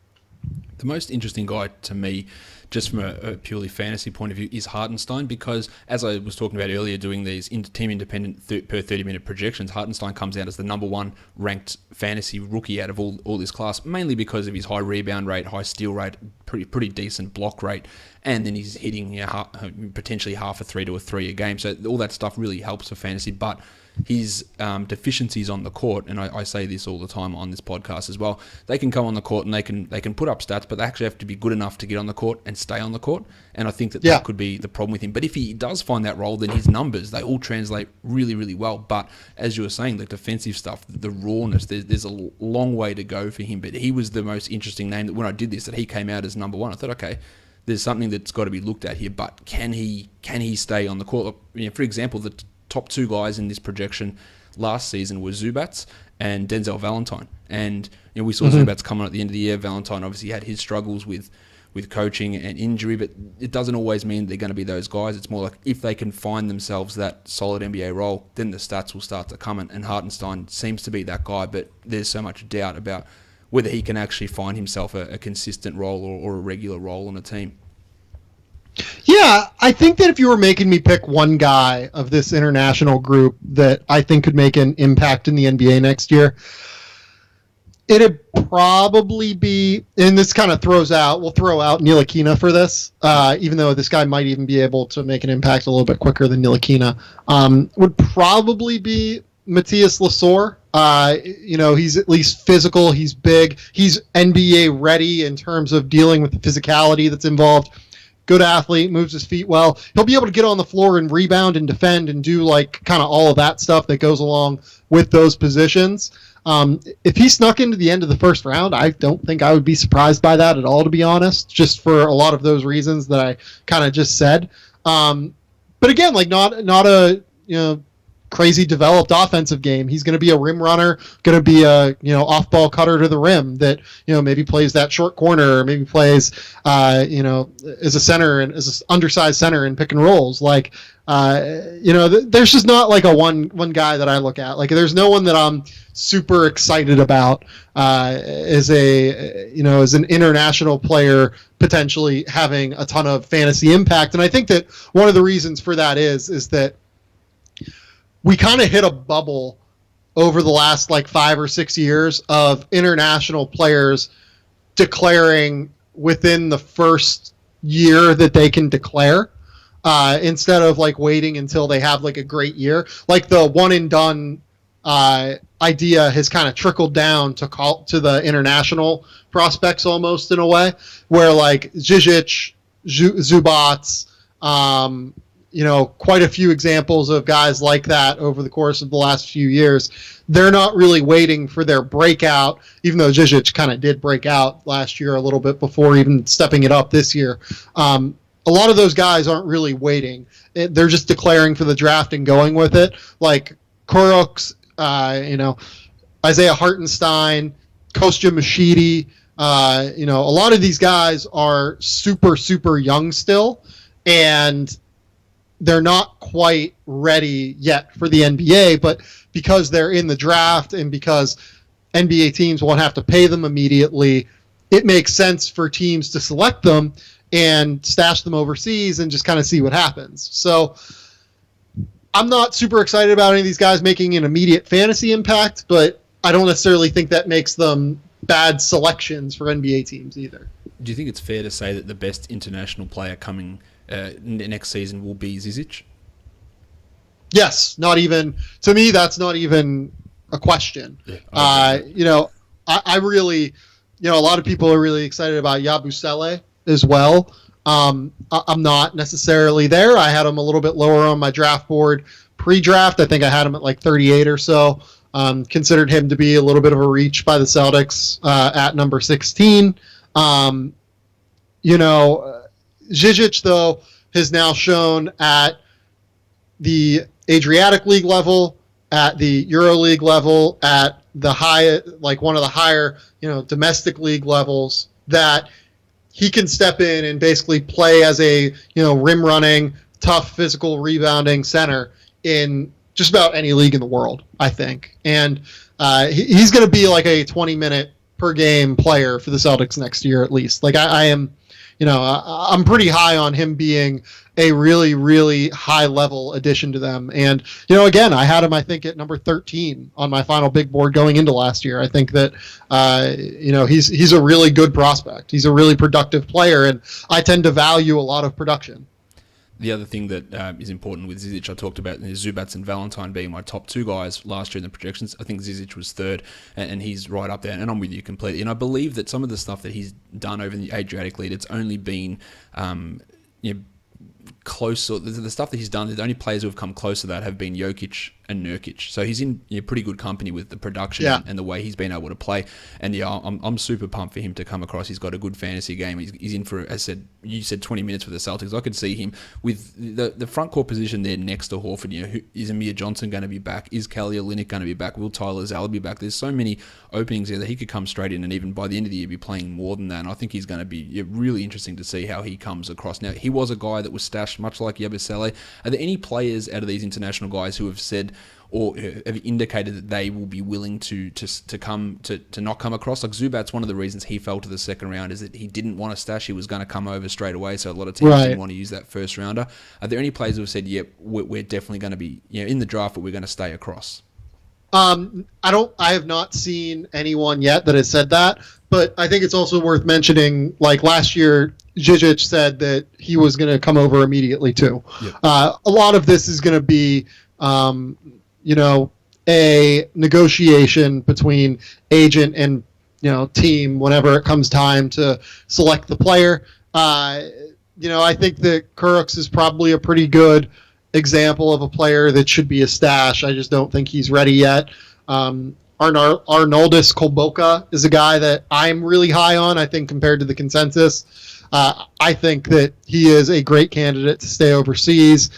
The most interesting guy to me, just from a purely fantasy point of view, is Hartenstein, because as I was talking about earlier, doing these team independent per 30-minute projections, Hartenstein comes out as the number one ranked fantasy rookie out of all this class, mainly because of his high rebound rate, high steal rate, pretty decent block rate, and then he's hitting, you know, potentially half a three to a three a game. So all that stuff really helps for fantasy, but his deficiencies on the court, and I say this all the time on this podcast as well, they can come on the court and they can put up stats, but they actually have to be good enough to get on the court and stay on the court. And I think that could be the problem with him. But if he does find that role, then his numbers, they all translate really, really well. But as you were saying, the defensive stuff, the rawness, there's a long way to go for him. But he was the most interesting name that when I did this, that he came out as number one. I thought, okay, there's something that's got to be looked at here, but can he stay on the court? You know, for example, the top two guys in this projection last season were Zubats and Denzel Valentine. And you know, we saw Zubats come on at the end of the year. Valentine obviously had his struggles with coaching and injury, but it doesn't always mean they're going to be those guys. It's more like if they can find themselves that solid NBA role, then the stats will start to come. And Hartenstein seems to be that guy, but there's so much doubt about whether he can actually find himself a consistent role or a regular role on a team. Yeah, I think that if you were making me pick one guy of this international group that I think could make an impact in the NBA next year, it'd probably be, and this kind of we'll throw out Ntilikina for this, even though this guy might even be able to make an impact a little bit quicker than Ntilikina, would probably be Matthias Lesor. You know, he's at least physical, he's big, he's NBA ready in terms of dealing with the physicality that's involved. Good athlete, moves his feet well. He'll be able to get on the floor and rebound and defend and do like kind of all of that stuff that goes along with those positions. If he snuck into the end of the first round, I don't think I would be surprised by that at all, to be honest, just for a lot of those reasons that I kind of just said. But again, like not a, you know, crazy developed offensive game. He's going to be a rim runner, going to be a, you know, off ball cutter to the rim that, you know, maybe plays that short corner, or maybe plays, you know, as a center and as an undersized center in pick and rolls. Like, you know, there's just not like a one guy that I look at. Like, there's no one that I'm super excited about as a, you know, as an international player potentially having a ton of fantasy impact. And I think that one of the reasons for that is that we kind of hit a bubble over the last like 5 or 6 years of international players declaring within the first year that they can declare, instead of like waiting until they have like a great year. Like the one and done idea has kind of trickled down to the international prospects almost, in a way, where like Zizic Zubats, quite a few examples of guys like that over the course of the last few years. They're not really waiting for their breakout, even though Zizic kind of did break out last year a little bit before even stepping it up this year. A lot of those guys aren't really waiting. They're just declaring for the draft and going with it. Like Kuroks, Isaiah Hartenstein, Kostya Machidi, a lot of these guys are super, super young still, and they're not quite ready yet for the NBA, but because they're in the draft and because NBA teams won't have to pay them immediately, it makes sense for teams to select them and stash them overseas and just kind of see what happens. So I'm not super excited about any of these guys making an immediate fantasy impact, but I don't necessarily think that makes them bad selections for NBA teams either. Do you think it's fair to say that the best international player coming next season will be Zizic? Yes, to me, that's not even a question. Yeah, I really, a lot of people are really excited about Yabusele as well. I'm not necessarily there. I had him a little bit lower on my draft board pre-draft. I think I had him at like 38 or so. Considered him to be a little bit of a reach by the Celtics at number 16. Zizic, though, has now shown at the Adriatic League level, at the EuroLeague level, at the one of the higher, domestic league levels, that he can step in and basically play as a, rim running, tough physical rebounding center in just about any league in the world, I think. And he's going to be like a 20-minute per game player for the Celtics next year at least. Like I am, I'm pretty high on him being a really, really high level addition to them. And, again, I had him, I think, at number 13 on my final big board going into last year. I think that, he's a really good prospect. He's a really productive player, and I tend to value a lot of production. The other thing that is important with Zizic, I talked about is Zubats and Valentine being my top two guys last year in the projections. I think Zizic was third, and he's right up there, and I'm with you completely. And I believe that some of the stuff that he's done over in the Adriatic League, it's only been close, or the stuff that he's done, the only players who have come close to that have been Jokic and Nurkic. So he's in pretty good company with the production and the way he's been able to play. And I'm super pumped for him to come across. He's got a good fantasy game. He's in for, as you said 20 minutes for the Celtics. I could see him with the front court position there next to Horford. Is Amir Johnson going to be back? Is Kelly Olynyk going to be back? Will Tyler Zeller be back? There's so many openings there that he could come straight in and even by the end of the year be playing more than that. And I think he's going to be really interesting to see how he comes across. Now, he was a guy that was stashed much like Yabusele. Are there any players out of these international guys who have said or have indicated that they will be willing to not come across? Like Zubats, one of the reasons he fell to the second round is that he didn't want to stash. He was going to come over straight away, so a lot of teams didn't want to use that first rounder. Are there any players who have said, we're definitely going to be in the draft, but we're going to stay across? I have not seen anyone yet that has said that, but I think it's also worth mentioning, like last year, Zizic said that he was going to come over immediately too. Yep. A lot of this is going to be, a negotiation between agent and, team whenever it comes time to select the player. I think that Kuroks is probably a pretty good example of a player that should be a stash. I just don't think he's ready yet. Arnaldus Kolboka is a guy that I'm really high on, I think, compared to the consensus. I think that he is a great candidate to stay overseas.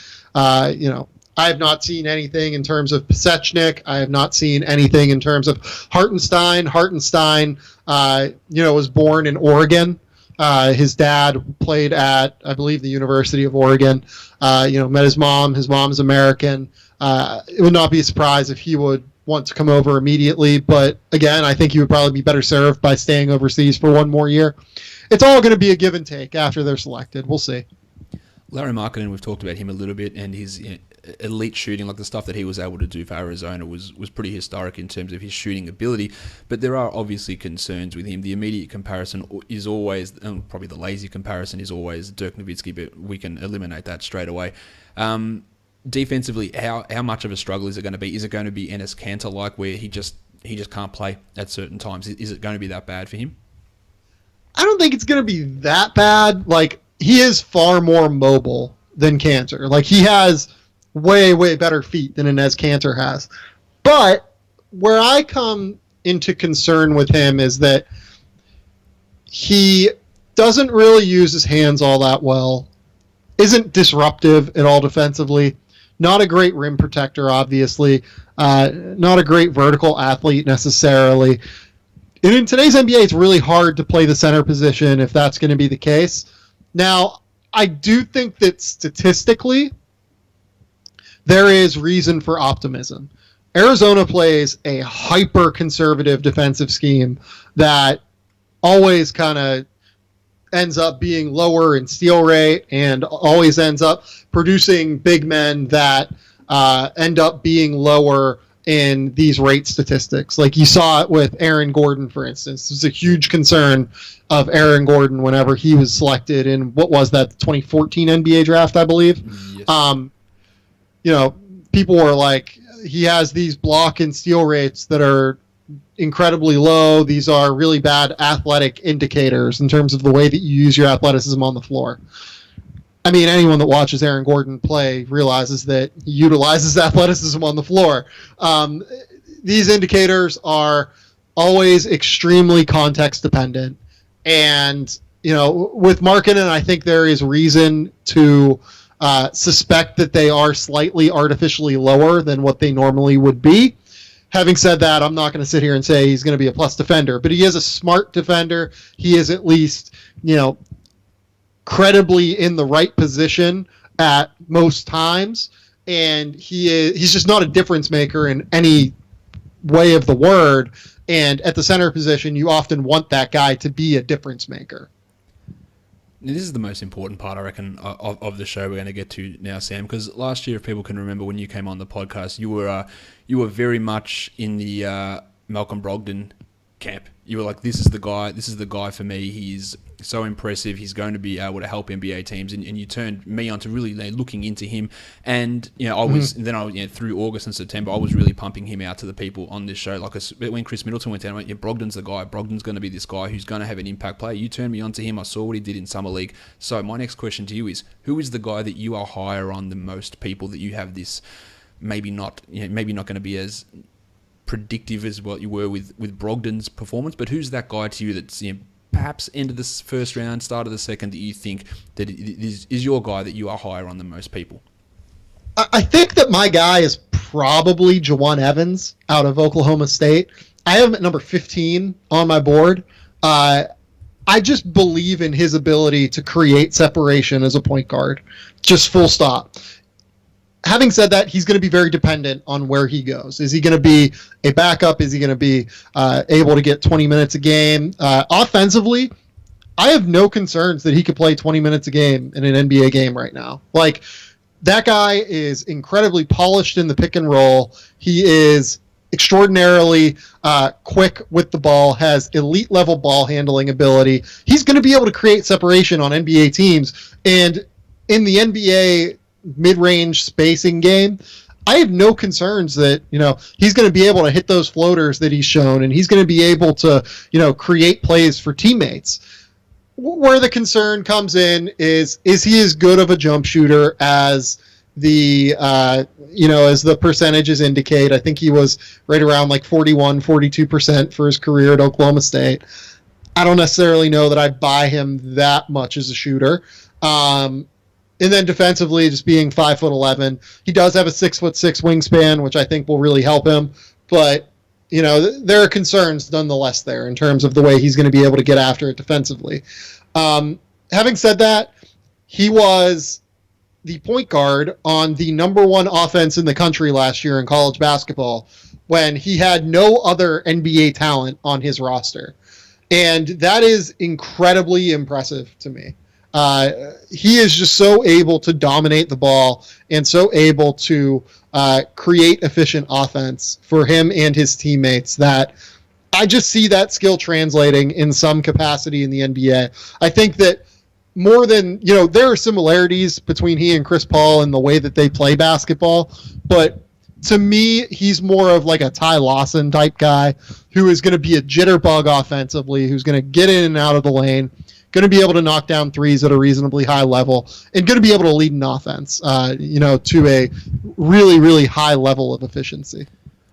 I have not seen anything in terms of Pasechnik. I have not seen anything in terms of Hartenstein. Hartenstein, was born in Oregon. His dad played at, I believe, the University of Oregon. Met his mom. His mom is American. It would not be a surprise if he would want to come over immediately. But again, I think he would probably be better served by staying overseas for one more year. It's all going to be a give and take after they're selected. We'll see. Larry Markkinen, we've talked about him a little bit, and his elite shooting, like the stuff that he was able to do for Arizona was pretty historic in terms of his shooting ability. But there are obviously concerns with him. The immediate comparison is always, probably the lazy comparison is always Dirk Nowitzki, but we can eliminate that straight away. Defensively, how much of a struggle is it going to be? Is it going to be Enes Kanter-like, where he just can't play at certain times? Is it going to be that bad for him? I don't think it's going to be that bad. Like, he is far more mobile than Kanter. Like, he has way, way better feet than Enes Kanter has. But where I come into concern with him is that he doesn't really use his hands all that well, isn't disruptive at all defensively, not a great rim protector, obviously, not a great vertical athlete necessarily. And in today's NBA, it's really hard to play the center position if that's going to be the case. Now, I do think that statistically, there is reason for optimism. Arizona plays a hyper-conservative defensive scheme that always kind of ends up being lower in steal rate and always ends up producing big men that end up being lower in these rate statistics. Like you saw it with Aaron Gordon, for instance. It was a huge concern of Aaron Gordon whenever he was selected in, what was that, the 2014 NBA draft, I believe? Yes. People were like, he has these block and steal rates that are incredibly low. These are really bad athletic indicators in terms of the way that you use your athleticism on the floor. I mean, anyone that watches Aaron Gordon play realizes that he utilizes athleticism on the floor. These indicators are always extremely context dependent. And, with Markkanen, I think there is reason to suspect that they are slightly artificially lower than what they normally would be. Having said that, I'm not going to sit here and say he's going to be a plus defender, but he is a smart defender. He is at least, credibly in the right position at most times, and he's just not a difference maker in any way of the word. And at the center position, you often want that guy to be a difference maker. This is the most important part, I reckon, of the show we're going to get to now, Sam, because last year, if people can remember when you came on the podcast, you were very much in the Malcolm Brogdon camp. You were like, this is the guy for me. He's so impressive. He's going to be able to help NBA teams. And you turned me on to really looking into him. And, I was, through August and September, I was really pumping him out to the people on this show. Like when Chris Middleton went down, I went, Brogdon's the guy. Brogdon's going to be this guy who's going to have an impact player. You turned me on to him. I saw what he did in Summer League. So my next question to you is, who is the guy that you are higher on than most people, that you have this maybe not going to be as predictive as what you were with Brogdon's performance, but who's that guy to you that's perhaps end of this first round, start of the second, that you think that is your guy that you are higher on than most people? I think that my guy is probably Jawan Evans out of Oklahoma State. I have him at number 15 on my board. I just believe in his ability to create separation as a point guard. Just full stop. Having said that, he's going to be very dependent on where he goes. Is he going to be a backup? Is he going to be able to get 20 minutes a game? Offensively, I have no concerns that he could play 20 minutes a game in an NBA game right now. Like, that guy is incredibly polished in the pick and roll. He is extraordinarily quick with the ball, has elite level ball handling ability. He's going to be able to create separation on NBA teams. And in the NBA mid-range spacing game, I have no concerns that, he's going to be able to hit those floaters that he's shown, and he's going to be able to, create plays for teammates. Where the concern comes in is he as good of a jump shooter as the, as the percentages indicate? I think he was right around like 42% for his career at Oklahoma State. I don't necessarily know that I buy him that much as a shooter. And then defensively, just being 5'11", he does have a 6'6" wingspan, which I think will really help him. But there are concerns nonetheless there in terms of the way he's going to be able to get after it defensively. Having said that, he was the point guard on the number one offense in the country last year in college basketball when he had no other NBA talent on his roster, and that is incredibly impressive to me. He is just so able to dominate the ball and so able to create efficient offense for him and his teammates that I just see that skill translating in some capacity in the NBA. I think that more than, there are similarities between he and Chris Paul in the way that they play basketball, but to me, he's more of like a Ty Lawson type guy who is going to be a jitterbug offensively, who's going to get in and out of the lane, going to be able to knock down threes at a reasonably high level, and going to be able to lead an offense, to a really, really high level of efficiency.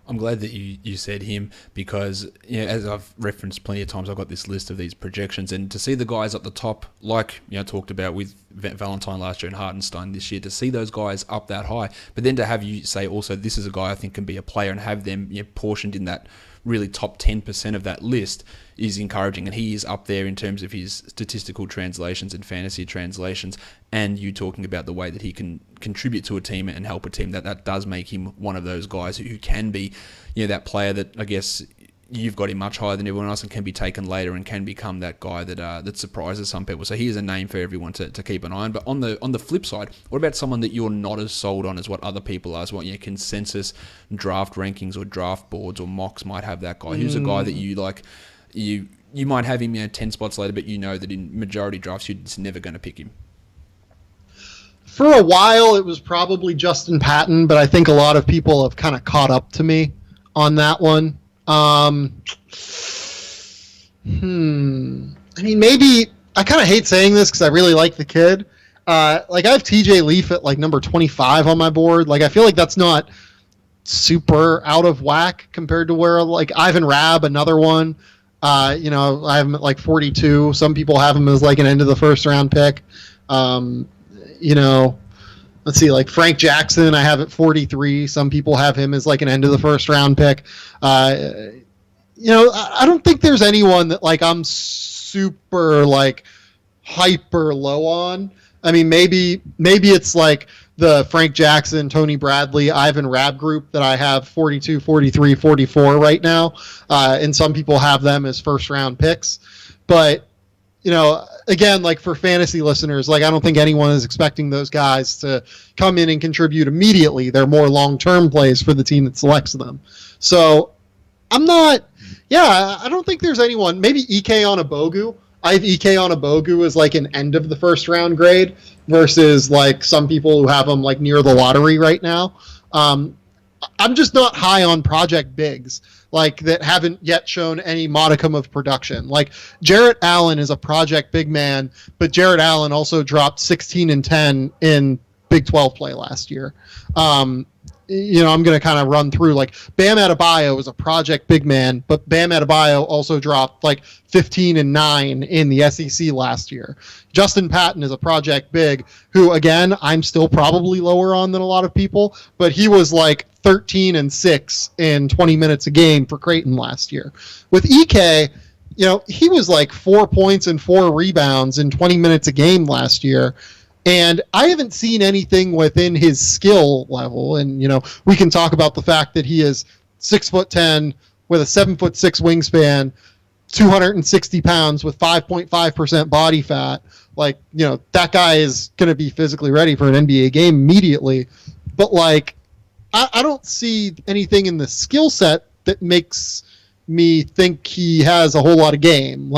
I'm glad that you said him because, as I've referenced plenty of times, I've got this list of these projections, and to see the guys at the top, like talked about with Valentine last year and Hartenstein this year, to see those guys up that high, but then to have you say also this is a guy I think can be a player and have them portioned in that really top 10% of that list is encouraging, and he is up there in terms of his statistical translations and fantasy translations, and you talking about the way that he can contribute to a team and help a team, that does make him one of those guys who can be that player that I guess you've got him much higher than everyone else and can be taken later and can become that guy that surprises some people. So he is a name for everyone to keep an eye on. But on the flip side, what about someone that you're not as sold on as what other people are, as what consensus draft rankings or draft boards or mocks might have that guy? Who's a guy that you like, you might have him 10 spots later, but you know that in majority drafts you're just never going to pick him? For a while, it was probably Justin Patton, but I think a lot of people have kind of caught up to me on that one. I mean, maybe I kind of hate saying this because I really like the kid. I have TJ Leaf at number 25 on my board. I feel like that's not super out of whack compared to where Ivan Rabb, another one. I have him at 42. Some people have him as an end of the first round pick. Let's see, Frank Jackson, I have at 43. Some people have him as an end of the first round pick. I don't think there's anyone that I'm super hyper low on. I mean, maybe it's the Frank Jackson, Tony Bradley, Ivan Rabb group that I have 42, 43, 44 right now. And some people have them as first round picks. But, again, for fantasy listeners, I don't think anyone is expecting those guys to come in and contribute immediately. They're more long-term plays for the team that selects them. So I don't think there's anyone. Maybe Ike Onobogu. I have Ike Onobogu as an end of the first round grade versus some people who have him near the lottery right now. I'm just not high on project bigs that haven't yet shown any modicum of production. Jarrett Allen is a project big man, but Jarrett Allen also dropped 16 and 10 in Big 12 play last year. I'm going to kind of run through Bam Adebayo is a project big man, but Bam Adebayo also dropped 15 and 9 in the SEC last year. Justin Patton is a project big who, again, I'm still probably lower on than a lot of people, but he was 13 and 6 in 20 minutes a game for Creighton last year. With Ike, he was 4 points and 4 rebounds in 20 minutes a game last year. And I haven't seen anything within his skill level. And, we can talk about the fact that he is 6'10" with a 7'6" wingspan, 260 pounds with 5.5% body fat. That guy is going to be physically ready for an NBA game immediately. But I don't see anything in the skill set that makes me think he has a whole lot of game.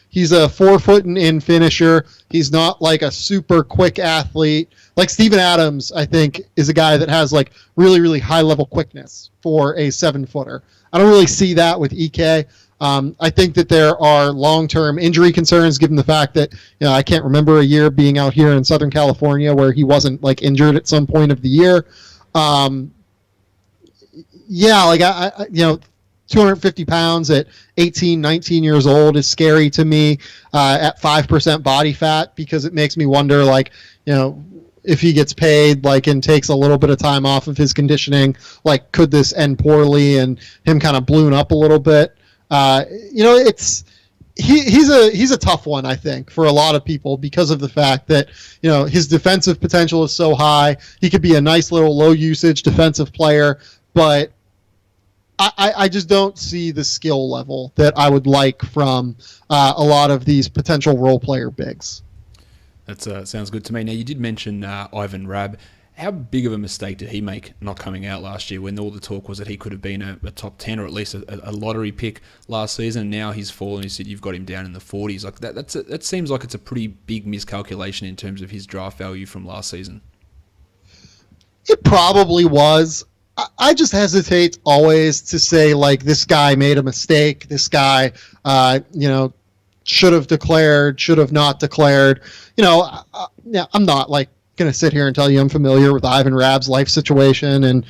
He's a 4-foot-in finisher. He's not a super quick athlete. Steven Adams, I think, is a guy that has really, really high level quickness for a 7-footer. I don't really see that with Ike. I think that there are long-term injury concerns given the fact that, I can't remember a year being out here in Southern California where he wasn't injured at some point of the year. 250 pounds at 18, 19 years old is scary to me at 5% body fat because it makes me wonder, if he gets paid, and takes a little bit of time off of his conditioning, could this end poorly and him kind of balloon up a little bit? He's a tough one, I think, for a lot of people because of the fact that, his defensive potential is so high. He could be a nice little low usage defensive player, but I just don't see the skill level that I would like from a lot of these potential role player bigs. That sounds good to me. Now, you did mention Ivan Rabb. How big of a mistake did he make not coming out last year when all the talk was that he could have been a top 10 or at least a lottery pick last season? And now he's fallen. You said you've got him down in the 40s. That seems like it's a pretty big miscalculation in terms of his draft value from last season. It probably was. I just hesitate always to say this guy made a mistake. This guy, should have declared, should have not declared. I'm not like going to sit here and tell you I'm familiar with Ivan Rabb's life situation, and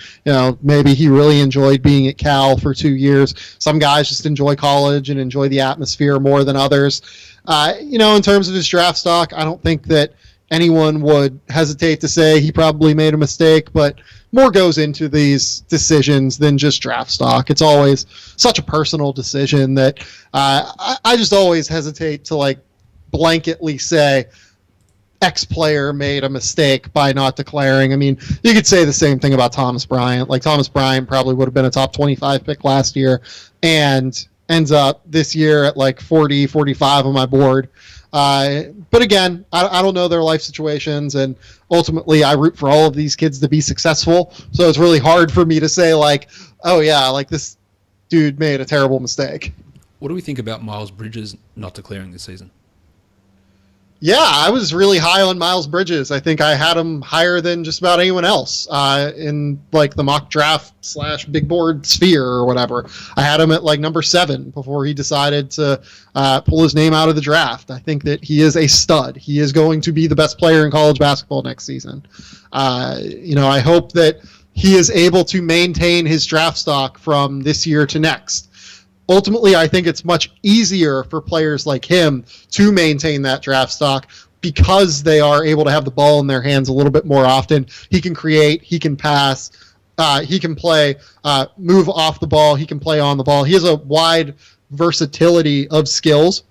maybe he really enjoyed being at Cal for 2 years. Some guys just enjoy college and enjoy the atmosphere more than others. In terms of his draft stock, I don't think that anyone would hesitate to say he probably made a mistake, but more goes into these decisions than just draft stock. It's always such a personal decision that I just always hesitate to like blanketly say X player made a mistake by not declaring. I mean, you could say the same thing about Thomas Bryant. Like Thomas Bryant probably would have been a top 25 pick last year and ends up this year at like 40, 45 on my board. But again, I don't know their life situations, and ultimately I root for all of these kids to be successful. So it's really hard for me to say like, oh yeah, like this dude made a terrible mistake. What do we think about Miles Bridges not declaring this season? Yeah, I was really high on Miles Bridges. I think I had him higher than just about anyone else in like the mock draft / big board sphere or whatever. I had him at like number 7 before he decided to pull his name out of the draft. I think that he is a stud. He is going to be the best player in college basketball next season. I hope that he is able to maintain his draft stock from this year to next. Ultimately, I think it's much easier for players like him to maintain that draft stock because they are able to have the ball in their hands a little bit more often. He can create, he can pass, he can play, move off the ball, he can play on the ball. He has a wide versatility of skills,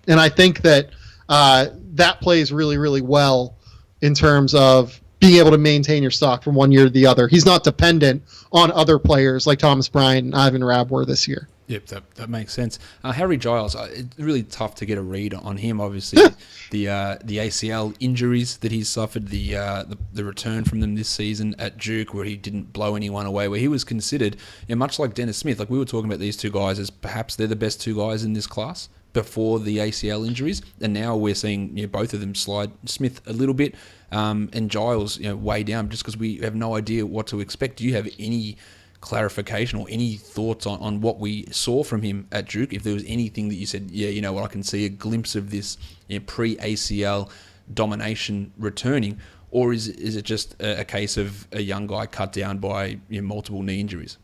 and I think that that plays really, really well in terms of being able to maintain your stock from one year to the other. He's not dependent on other players like Thomas Bryant and Ivan Rabb were this year. Yep, that makes sense. Harry Giles, it's really tough to get a read on him. Obviously, the ACL injuries that he's suffered, the return from them this season at Duke, where he didn't blow anyone away, where he was considered, much like Dennis Smith. Like we were talking about these two guys as perhaps they're the best two guys in this class before the ACL injuries, and now we're seeing both of them slide. Smith a little bit, and Giles way down, just because we have no idea what to expect. Do you have any clarification or any thoughts on what we saw from him at Duke? If there was anything that you said, I can see a glimpse of this pre-ACL domination returning, or is it just a case of a young guy cut down by multiple knee injuries?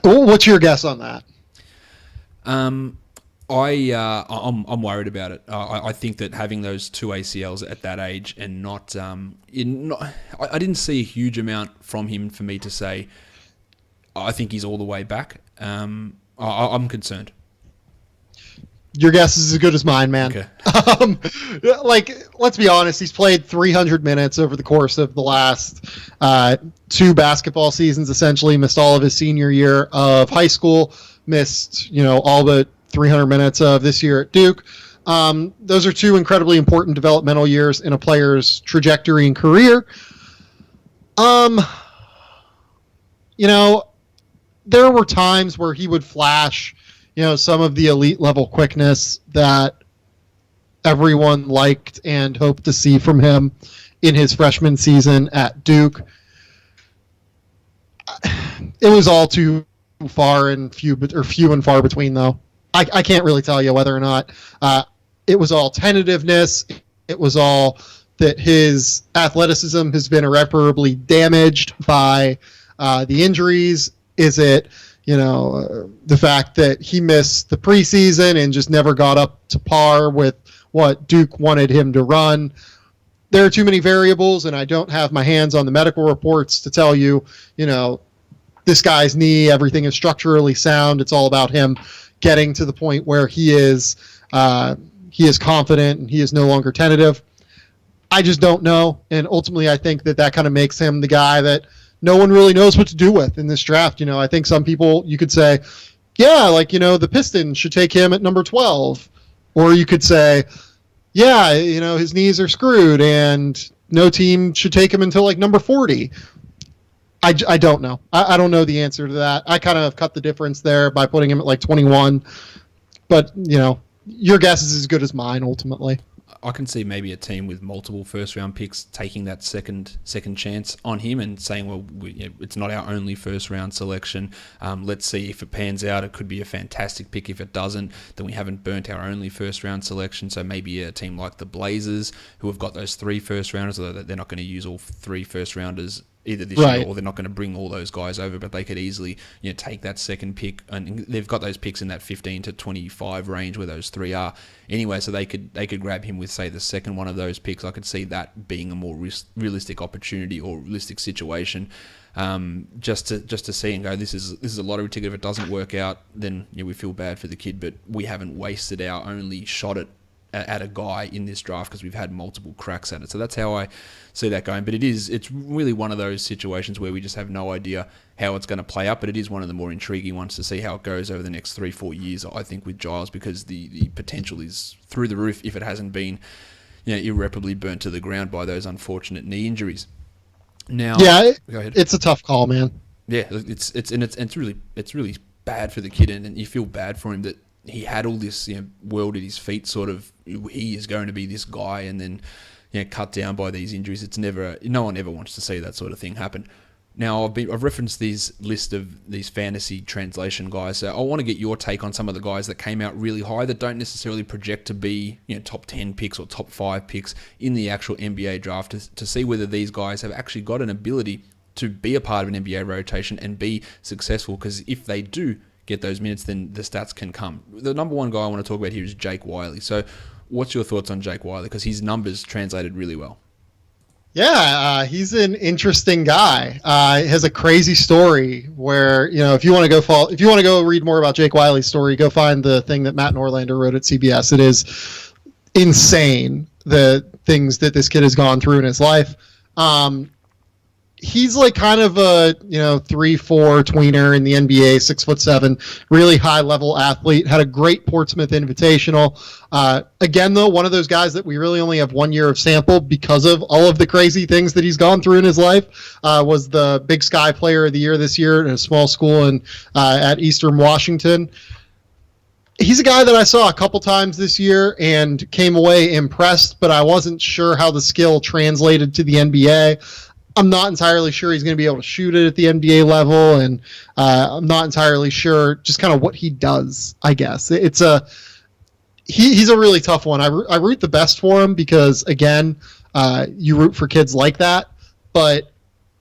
What's your guess on that? I'm worried about it. I think that having those 2 ACLs at that age and I didn't see a huge amount from him for me to say I think he's all the way back. I'm concerned. Your guess is as good as mine, man. Okay. Let's be honest. He's played 300 minutes over the course of the last 2 basketball seasons. Essentially, missed all of his senior year of high school. Missed, all but 300 minutes of this year at Duke. Those are 2 incredibly important developmental years in a player's trajectory and career. There were times where he would flash, some of the elite level quickness that everyone liked and hoped to see from him in his freshman season at Duke. It was all too far and few and far between, though. I can't really tell you whether or not it was all tentativeness. It was all that his athleticism has been irreparably damaged by the injuries. Is it, the fact that he missed the preseason and just never got up to par with what Duke wanted him to run? There are too many variables, and I don't have my hands on the medical reports to tell you, this guy's knee, everything is structurally sound. It's all about him getting to the point where he is confident and he is no longer tentative. I just don't know, and ultimately I think that kind of makes him the guy that no one really knows what to do with in this draft. I think some people, you could say, the Pistons should take him at number 12, or you could say, his knees are screwed and no team should take him until like number 40. I don't know. I don't know the answer to that. I kind of cut the difference there by putting him at like 21. But, your guess is as good as mine, ultimately. I can see maybe a team with multiple first-round picks taking that second chance on him and saying, well, it's not our only first-round selection. Let's see if it pans out. It could be a fantastic pick. If it doesn't, then we haven't burnt our only first-round selection. So maybe a team like the Blazers, who have got those 3 first-rounders, although they're not going to use all 3 first-rounders either this year, or they're not going to bring all those guys over, but they could easily take that second pick, and they've got those picks in that 15 to 25 range where those 3 are anyway, so they could grab him with, say, the second one of those picks. I could see that being a more realistic opportunity or realistic situation, just to see and go, this is a lottery ticket. If it doesn't work out, then we feel bad for the kid, but we haven't wasted our only shot at a guy in this draft because we've had multiple cracks at it. So that's how I see that going. But it's really one of those situations where we just have no idea how it's going to play out, but it is one of the more intriguing ones to see how it goes over the next 3-4 years, I think, with Giles, because the potential is through the roof if it hasn't been irreparably burnt to the ground by those unfortunate knee injuries. Now, go ahead. It's a tough call, man. Yeah, it's really bad for the kid, and you feel bad for him that he had all this world at his feet, sort of, he is going to be this guy, and then cut down by these injuries. It's no one ever wants to see that sort of thing happen. Now, I've referenced these list of these fantasy translation guys, so I want to get your take on some of the guys that came out really high that don't necessarily project to be top 10 picks or top 5 picks in the actual NBA draft, to see whether these guys have actually got an ability to be a part of an NBA rotation and be successful, because if they do get those minutes, then the stats can come. The number one guy I want to talk about here is Jake Wiley. So what's your thoughts on Jake Wiley? Because his numbers translated really well. Yeah, he's an interesting guy. He has a crazy story where, if you want to go read more about Jake Wiley's story, go find the thing that Matt Norlander wrote at CBS. It is insane, the things that this kid has gone through in his life. He's like kind of a 3-4 tweener in the NBA, 6'7", really high level athlete. Had a great Portsmouth Invitational. Again, though, one of those guys that we really only have 1 year of sample because of all of the crazy things that he's gone through in his life. Was the Big Sky Player of the Year this year in a small school at Eastern Washington. He's a guy that I saw a couple times this year and came away impressed, but I wasn't sure how the skill translated to the NBA. I'm not entirely sure he's going to be able to shoot it at the NBA level, and I'm not entirely sure just kind of what he does, I guess. He's a really tough one. I root the best for him because, again, you root for kids like that. But,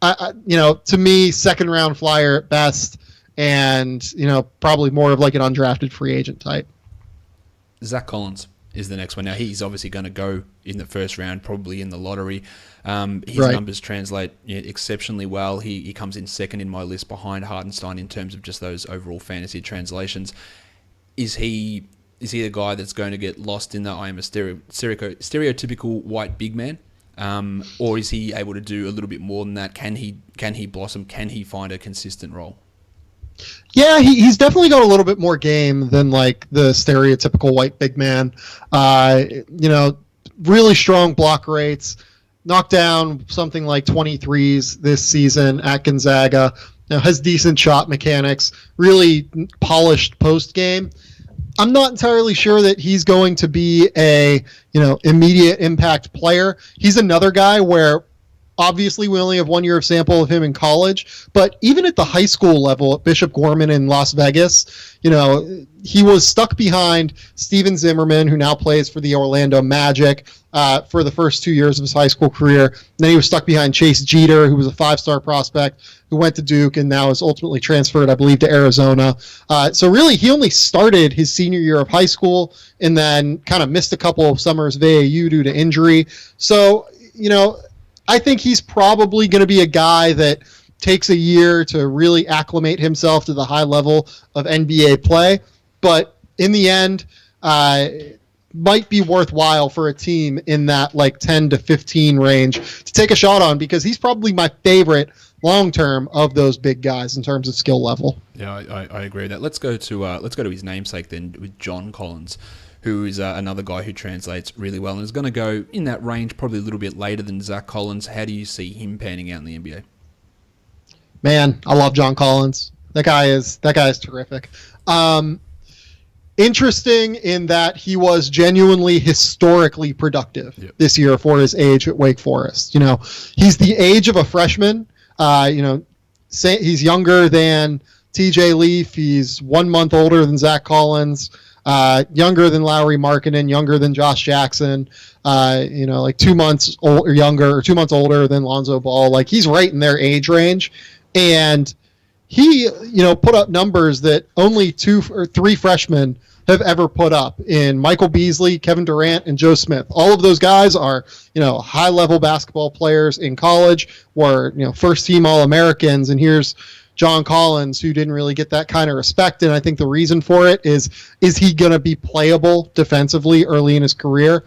to me, second-round flyer at best, and, probably more of like an undrafted free agent type. Zach Collins is the next one. Now, he's obviously going to go in the first round, probably in the lottery. His numbers translate exceptionally well. He comes in second in my list behind Hartenstein in terms of just those overall fantasy translations. Is he the guy that's going to get lost in the I am a stereotypical white big man? Or is he able to do a little bit more than that? Can he blossom? Can he find a consistent role? Yeah, he's definitely got a little bit more game than like the stereotypical white big man. Really strong block rates. Knocked down something like 23s this season at Gonzaga. Has decent shot mechanics. Really polished post game. I'm not entirely sure that he's going to be a immediate impact player. He's another guy where obviously we only have 1 year of sample of him in college, but even at the high school level at Bishop Gorman in Las Vegas, he was stuck behind Steven Zimmerman, who now plays for the Orlando Magic, for the first 2 years of his high school career. And then he was stuck behind Chase Jeter, who was a 5-star prospect who went to Duke and now is ultimately transferred, I believe, to Arizona. So really, he only started his senior year of high school and then kind of missed a couple of summers of AAU due to injury. So, I think he's probably going to be a guy that takes a year to really acclimate himself to the high level of NBA play. But in the end, might be worthwhile for a team in that like 10 to 15 range to take a shot on, because he's probably my favorite long-term of those big guys in terms of skill level. Yeah, I agree with that. Let's go to his namesake then, with John Collins, who is another guy who translates really well and is going to go in that range probably a little bit later than Zach Collins. How do you see him panning out in the NBA? Man, I love John Collins. That guy is terrific. interesting in that he was genuinely historically productive this year for his age at Wake Forest. You know, he's the age of a freshman. He's younger than TJ Leaf. He's 1 month older than Zach Collins, younger than Lowry Markkanen, younger than Josh Jackson, like 2 months younger or 2 months older than Lonzo Ball. Like, he's right in their age range. And he, put up numbers that only 2 or 3 freshmen have ever put up in Michael Beasley, Kevin Durant, and Joe Smith. All of those guys are, high-level basketball players in college, were, first-team All-Americans, and here's John Collins, who didn't really get that kind of respect, and I think the reason for it is he going to be playable defensively early in his career?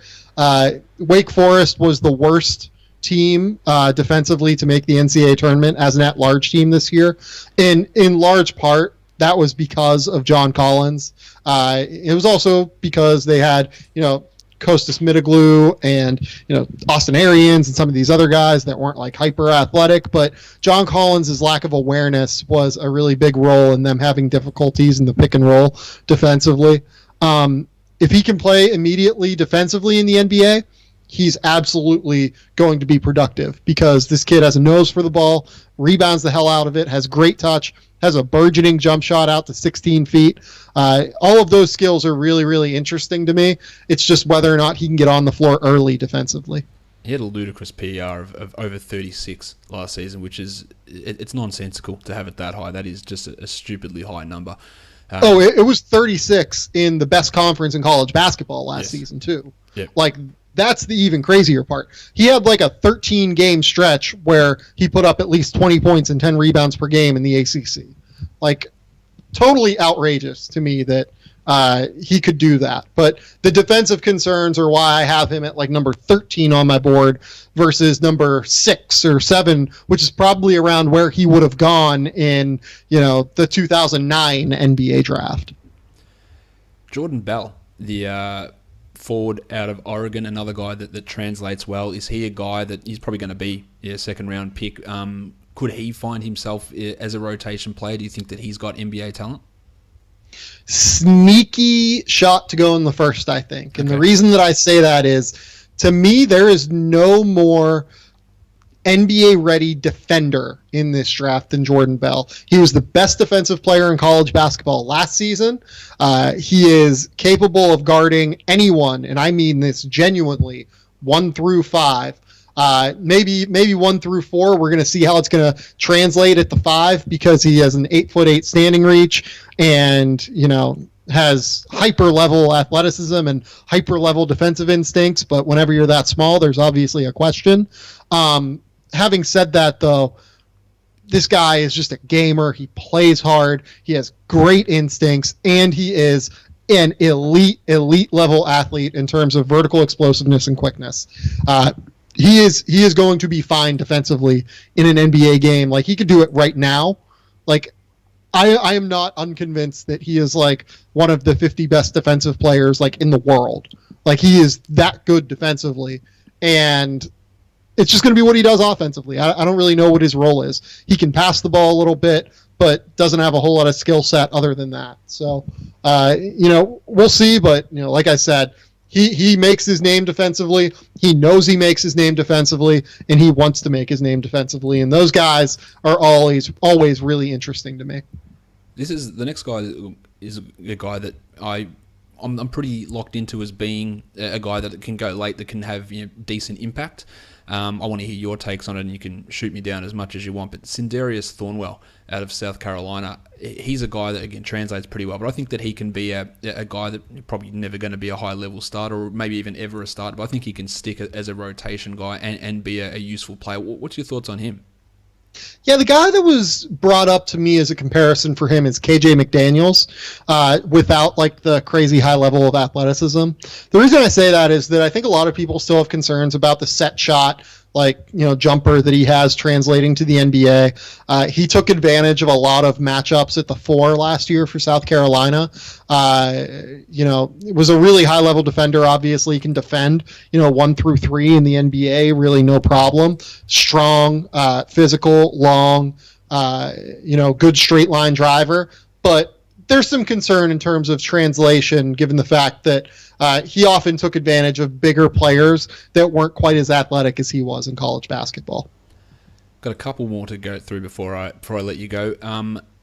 Wake Forest was the worst team defensively to make the NCAA tournament as an at-large team this year, and in large part, that was because of John Collins. It was also because they had, Kostas Mitoglou and, Austin Arians and some of these other guys that weren't like hyper athletic, but John Collins' lack of awareness was a really big role in them having difficulties in the pick and roll defensively. If he can play immediately defensively in the NBA, he's absolutely going to be productive because this kid has a nose for the ball, rebounds the hell out of it, has great touch, has a burgeoning jump shot out to 16 feet. All of those skills are really, really interesting to me. It's just whether or not he can get on the floor early defensively. He had a ludicrous PER of over 36 last season, which is it's nonsensical to have it that high. That is just a stupidly high number. It was 36 in the best conference in college basketball last season too. Yep. Like, that's the even crazier part. He had like a 13-game stretch where he put up at least 20 points and 10 rebounds per game in the ACC. Like, totally outrageous to me that he could do that. But the defensive concerns are why I have him at like number 13 on my board versus number 6 or 7, which is probably around where he would have gone in, the 2009 NBA draft. Jordan Bell, the forward out of Oregon, another guy that translates well. Is he a guy that he's probably going to be a second-round pick? Could he find himself as a rotation player? Do you think that he's got NBA talent? Sneaky shot to go in the first, I think. And the reason that I say that is, to me, there is no more NBA-ready defender in this draft than Jordan Bell. He was the best defensive player in college basketball last season. He is capable of guarding anyone, and I mean this genuinely, 1 through 5. Maybe 1 through 4. We're going to see how it's going to translate at the 5 because he has an 8'8" standing reach and, has hyper-level athleticism and hyper-level defensive instincts. But whenever you're that small, there's obviously a question. Having said that, though, this guy is just a gamer. He plays hard. He has great instincts, and he is an elite level athlete in terms of vertical explosiveness and quickness. He is going to be fine defensively in an NBA game. Like, he could do it right now. Like, I am not unconvinced that he is like one of the 50 best defensive players like in the world. Like, he is that good defensively, and it's just going to be what he does offensively. I don't really know what his role is. He can pass the ball a little bit, but doesn't have a whole lot of skill set other than that. So, we'll see. But, like I said, he makes his name defensively. He knows he makes his name defensively, and he wants to make his name defensively. And those guys are always really interesting to me. This is the next guy is a guy that I'm pretty locked into as being a guy that can go late, that can have decent impact. I want to hear your takes on it, and you can shoot me down as much as you want. But Sindarius Thornwell out of South Carolina, he's a guy that, again, translates pretty well. But I think that he can be a guy that probably never going to be a high-level starter or maybe even ever a starter. But I think he can stick as a rotation guy and be a useful player. What's your thoughts on him? Yeah, the guy that was brought up to me as a comparison for him is KJ McDaniels, without like the crazy high level of athleticism. The reason I say that is that I think a lot of people still have concerns about the set shot, jumper that he has translating to the NBA. He took advantage of a lot of matchups at the 4 last year for South Carolina. It was a really high level defender. Obviously, he can defend, 1 through 3 in the NBA, really no problem. Strong, physical, long, good straight line driver. But there's some concern in terms of translation, given the fact that he often took advantage of bigger players that weren't quite as athletic as he was in college basketball. Got a couple more to go through before I let you go.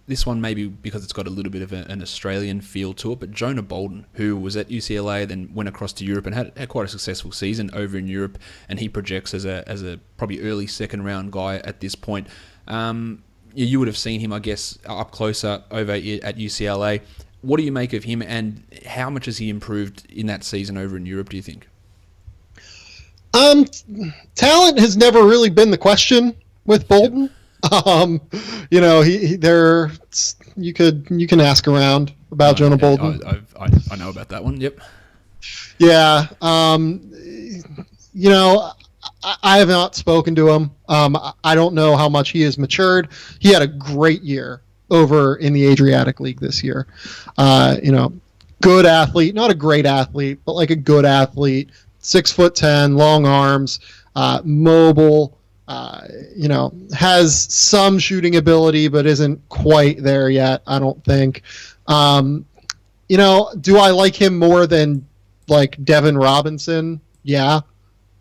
This one maybe because it's got a little bit of an Australian feel to it, but Jonah Bolden, who was at UCLA, then went across to Europe and had quite a successful season over in Europe, and he projects as a probably early second round guy at this point. You would have seen him, I guess, up closer over at UCLA. What do you make of him, and how much has he improved in that season over in Europe, do you think? Talent has never really been the question with Bolden. You know, you can ask around about Jonah Bolden. I know about that one. Yep. Yeah. You know, I have not spoken to him. I don't know how much he has matured. He had a great year over in the Adriatic League this year. You know, good athlete, not a great athlete, but like a good athlete. 6'10", long arms, mobile. You know, has some shooting ability, but isn't quite there yet, I don't think. You know, do I like him more than like Devin Robinson? Yeah,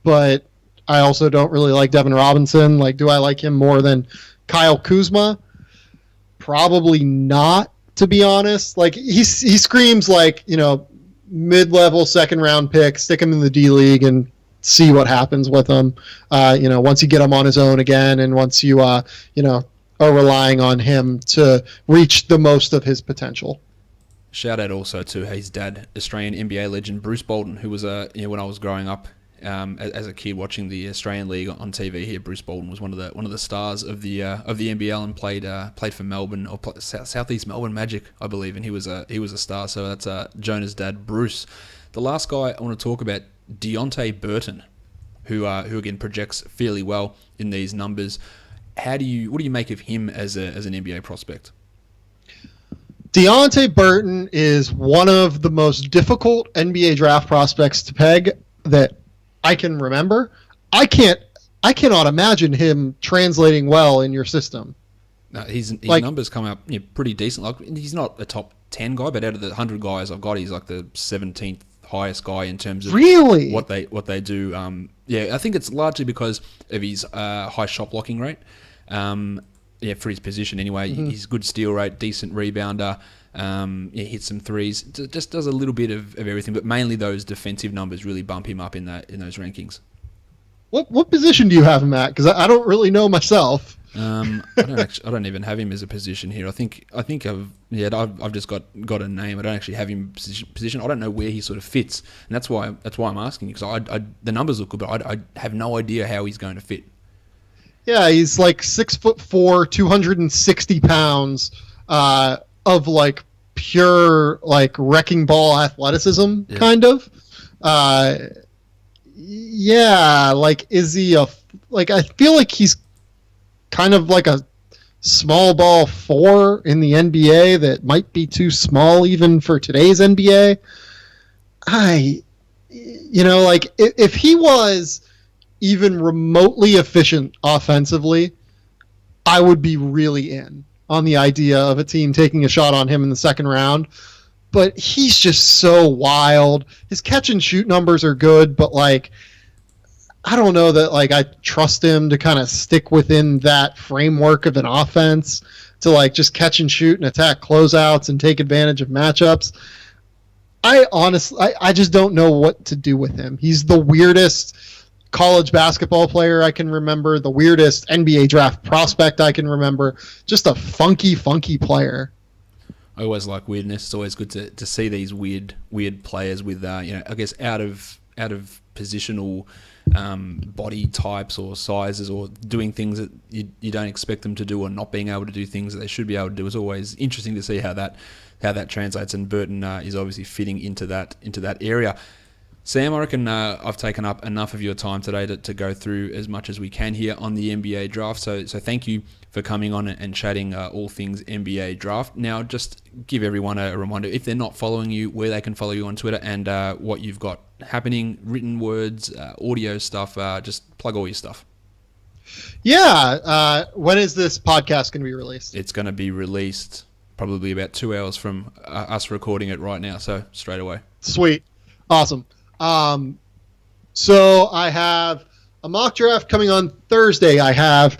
but I also don't really like Devin Robinson. Like, do I like him more than Kyle Kuzma? Probably not, to be honest. Like, he screams like, you know, mid-level second round pick, stick him in the D League and see what happens with him. You know, once you get him on his own again, and once you you know, are relying on him to reach the most of his potential. Shout out also to his dad, Australian NBA legend Bruce Bolden, who was you know, when I was growing up as a kid watching the Australian League on TV here. Bruce Bolden was one of the stars of the NBL and played for Melbourne or Southeast Melbourne Magic, I believe, and he was a star. So that's Jonah's dad, Bruce. The last guy I want to talk about, Deonte Burton, who again projects fairly well in these numbers. What do you make of him as an NBA prospect? Deonte Burton is one of the most difficult NBA draft prospects to peg that I can remember. I cannot imagine him translating well in your system. No, his numbers come out pretty decent. Like, he's not a top 10 guy, but out of the 100 guys I've got, he's like the 17th highest guy in terms of really what they do. Yeah, I think it's largely because of his high shot blocking rate. Yeah, for his position anyway. Mm-hmm. He's good steal rate, decent rebounder. Yeah, hits some threes. Just does a little bit of everything, but mainly those defensive numbers really bump him up in those rankings. What position do you have him at? Because I don't really know myself. I don't even have him as a position here. I think I've just got a name. I don't actually have him position. I don't know where he sort of fits, and that's why I'm asking, because the numbers look good, but I have no idea how he's going to fit. Yeah, he's like 6'4", 260 pounds, of like pure like wrecking ball athleticism, yeah. Kind of. Yeah, like is he I feel like he's kind of like a small ball 4 in the NBA that might be too small even for today's NBA. Like if he was even remotely efficient offensively, I would be really in on the idea of a team taking a shot on him in the second round. But he's just so wild. His catch and shoot numbers are good, but like, I don't know that like I trust him to kind of stick within that framework of an offense to like just catch and shoot and attack closeouts and take advantage of matchups. I just don't know what to do with him. He's the weirdest college basketball player I can remember, the weirdest NBA draft prospect I can remember. Just a funky player. I always like weirdness. It's always good to see these weird players with I guess out of positional body types or sizes, or doing things that you don't expect them to do, or not being able to do things that they should be able to do. It's always interesting to see how that translates, and Burton is obviously fitting into that area. Sam, I reckon I've taken up enough of your time today to go through as much as we can here on the NBA draft. So thank you for coming on and chatting all things NBA draft. Now, just give everyone a reminder, if they're not following you, where they can follow you on Twitter, and what you've got happening, written words, audio stuff. Just plug all your stuff. Yeah. When is this podcast going to be released? It's going to be released probably about 2 hours from us recording it right now. So straight away. Sweet. Awesome. So I have a mock draft coming on Thursday. I have,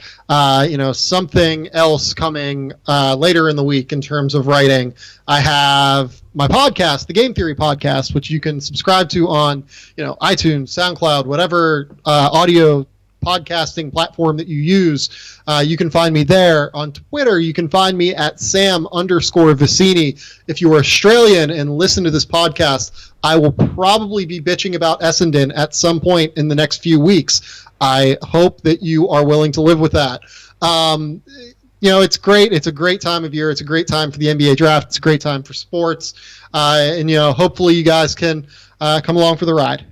something else coming later in the week in terms of writing. I have my podcast, the Game Theory Podcast, which you can subscribe to on, iTunes, SoundCloud, whatever audio podcasting platform that you use. You can find me there. On Twitter, you can find me at Sam_Vecenie. If you are Australian and listen to this podcast, I will probably be bitching about Essendon at some point in the next few weeks. I hope that you are willing to live with that. It's great. It's a great time of year. It's a great time for the NBA draft. It's a great time for sports. And hopefully you guys can come along for the ride.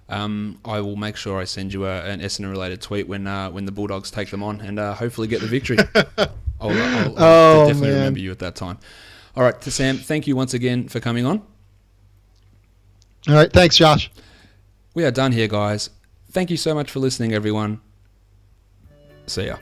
I will make sure I send you an Essendon-related tweet when the Bulldogs take them on, and hopefully get the victory. I'll definitely remember you at that time. All right, to Sam, thank you once again for coming on. All right, thanks, Josh. We are done here, guys. Thank you so much for listening, everyone. See ya.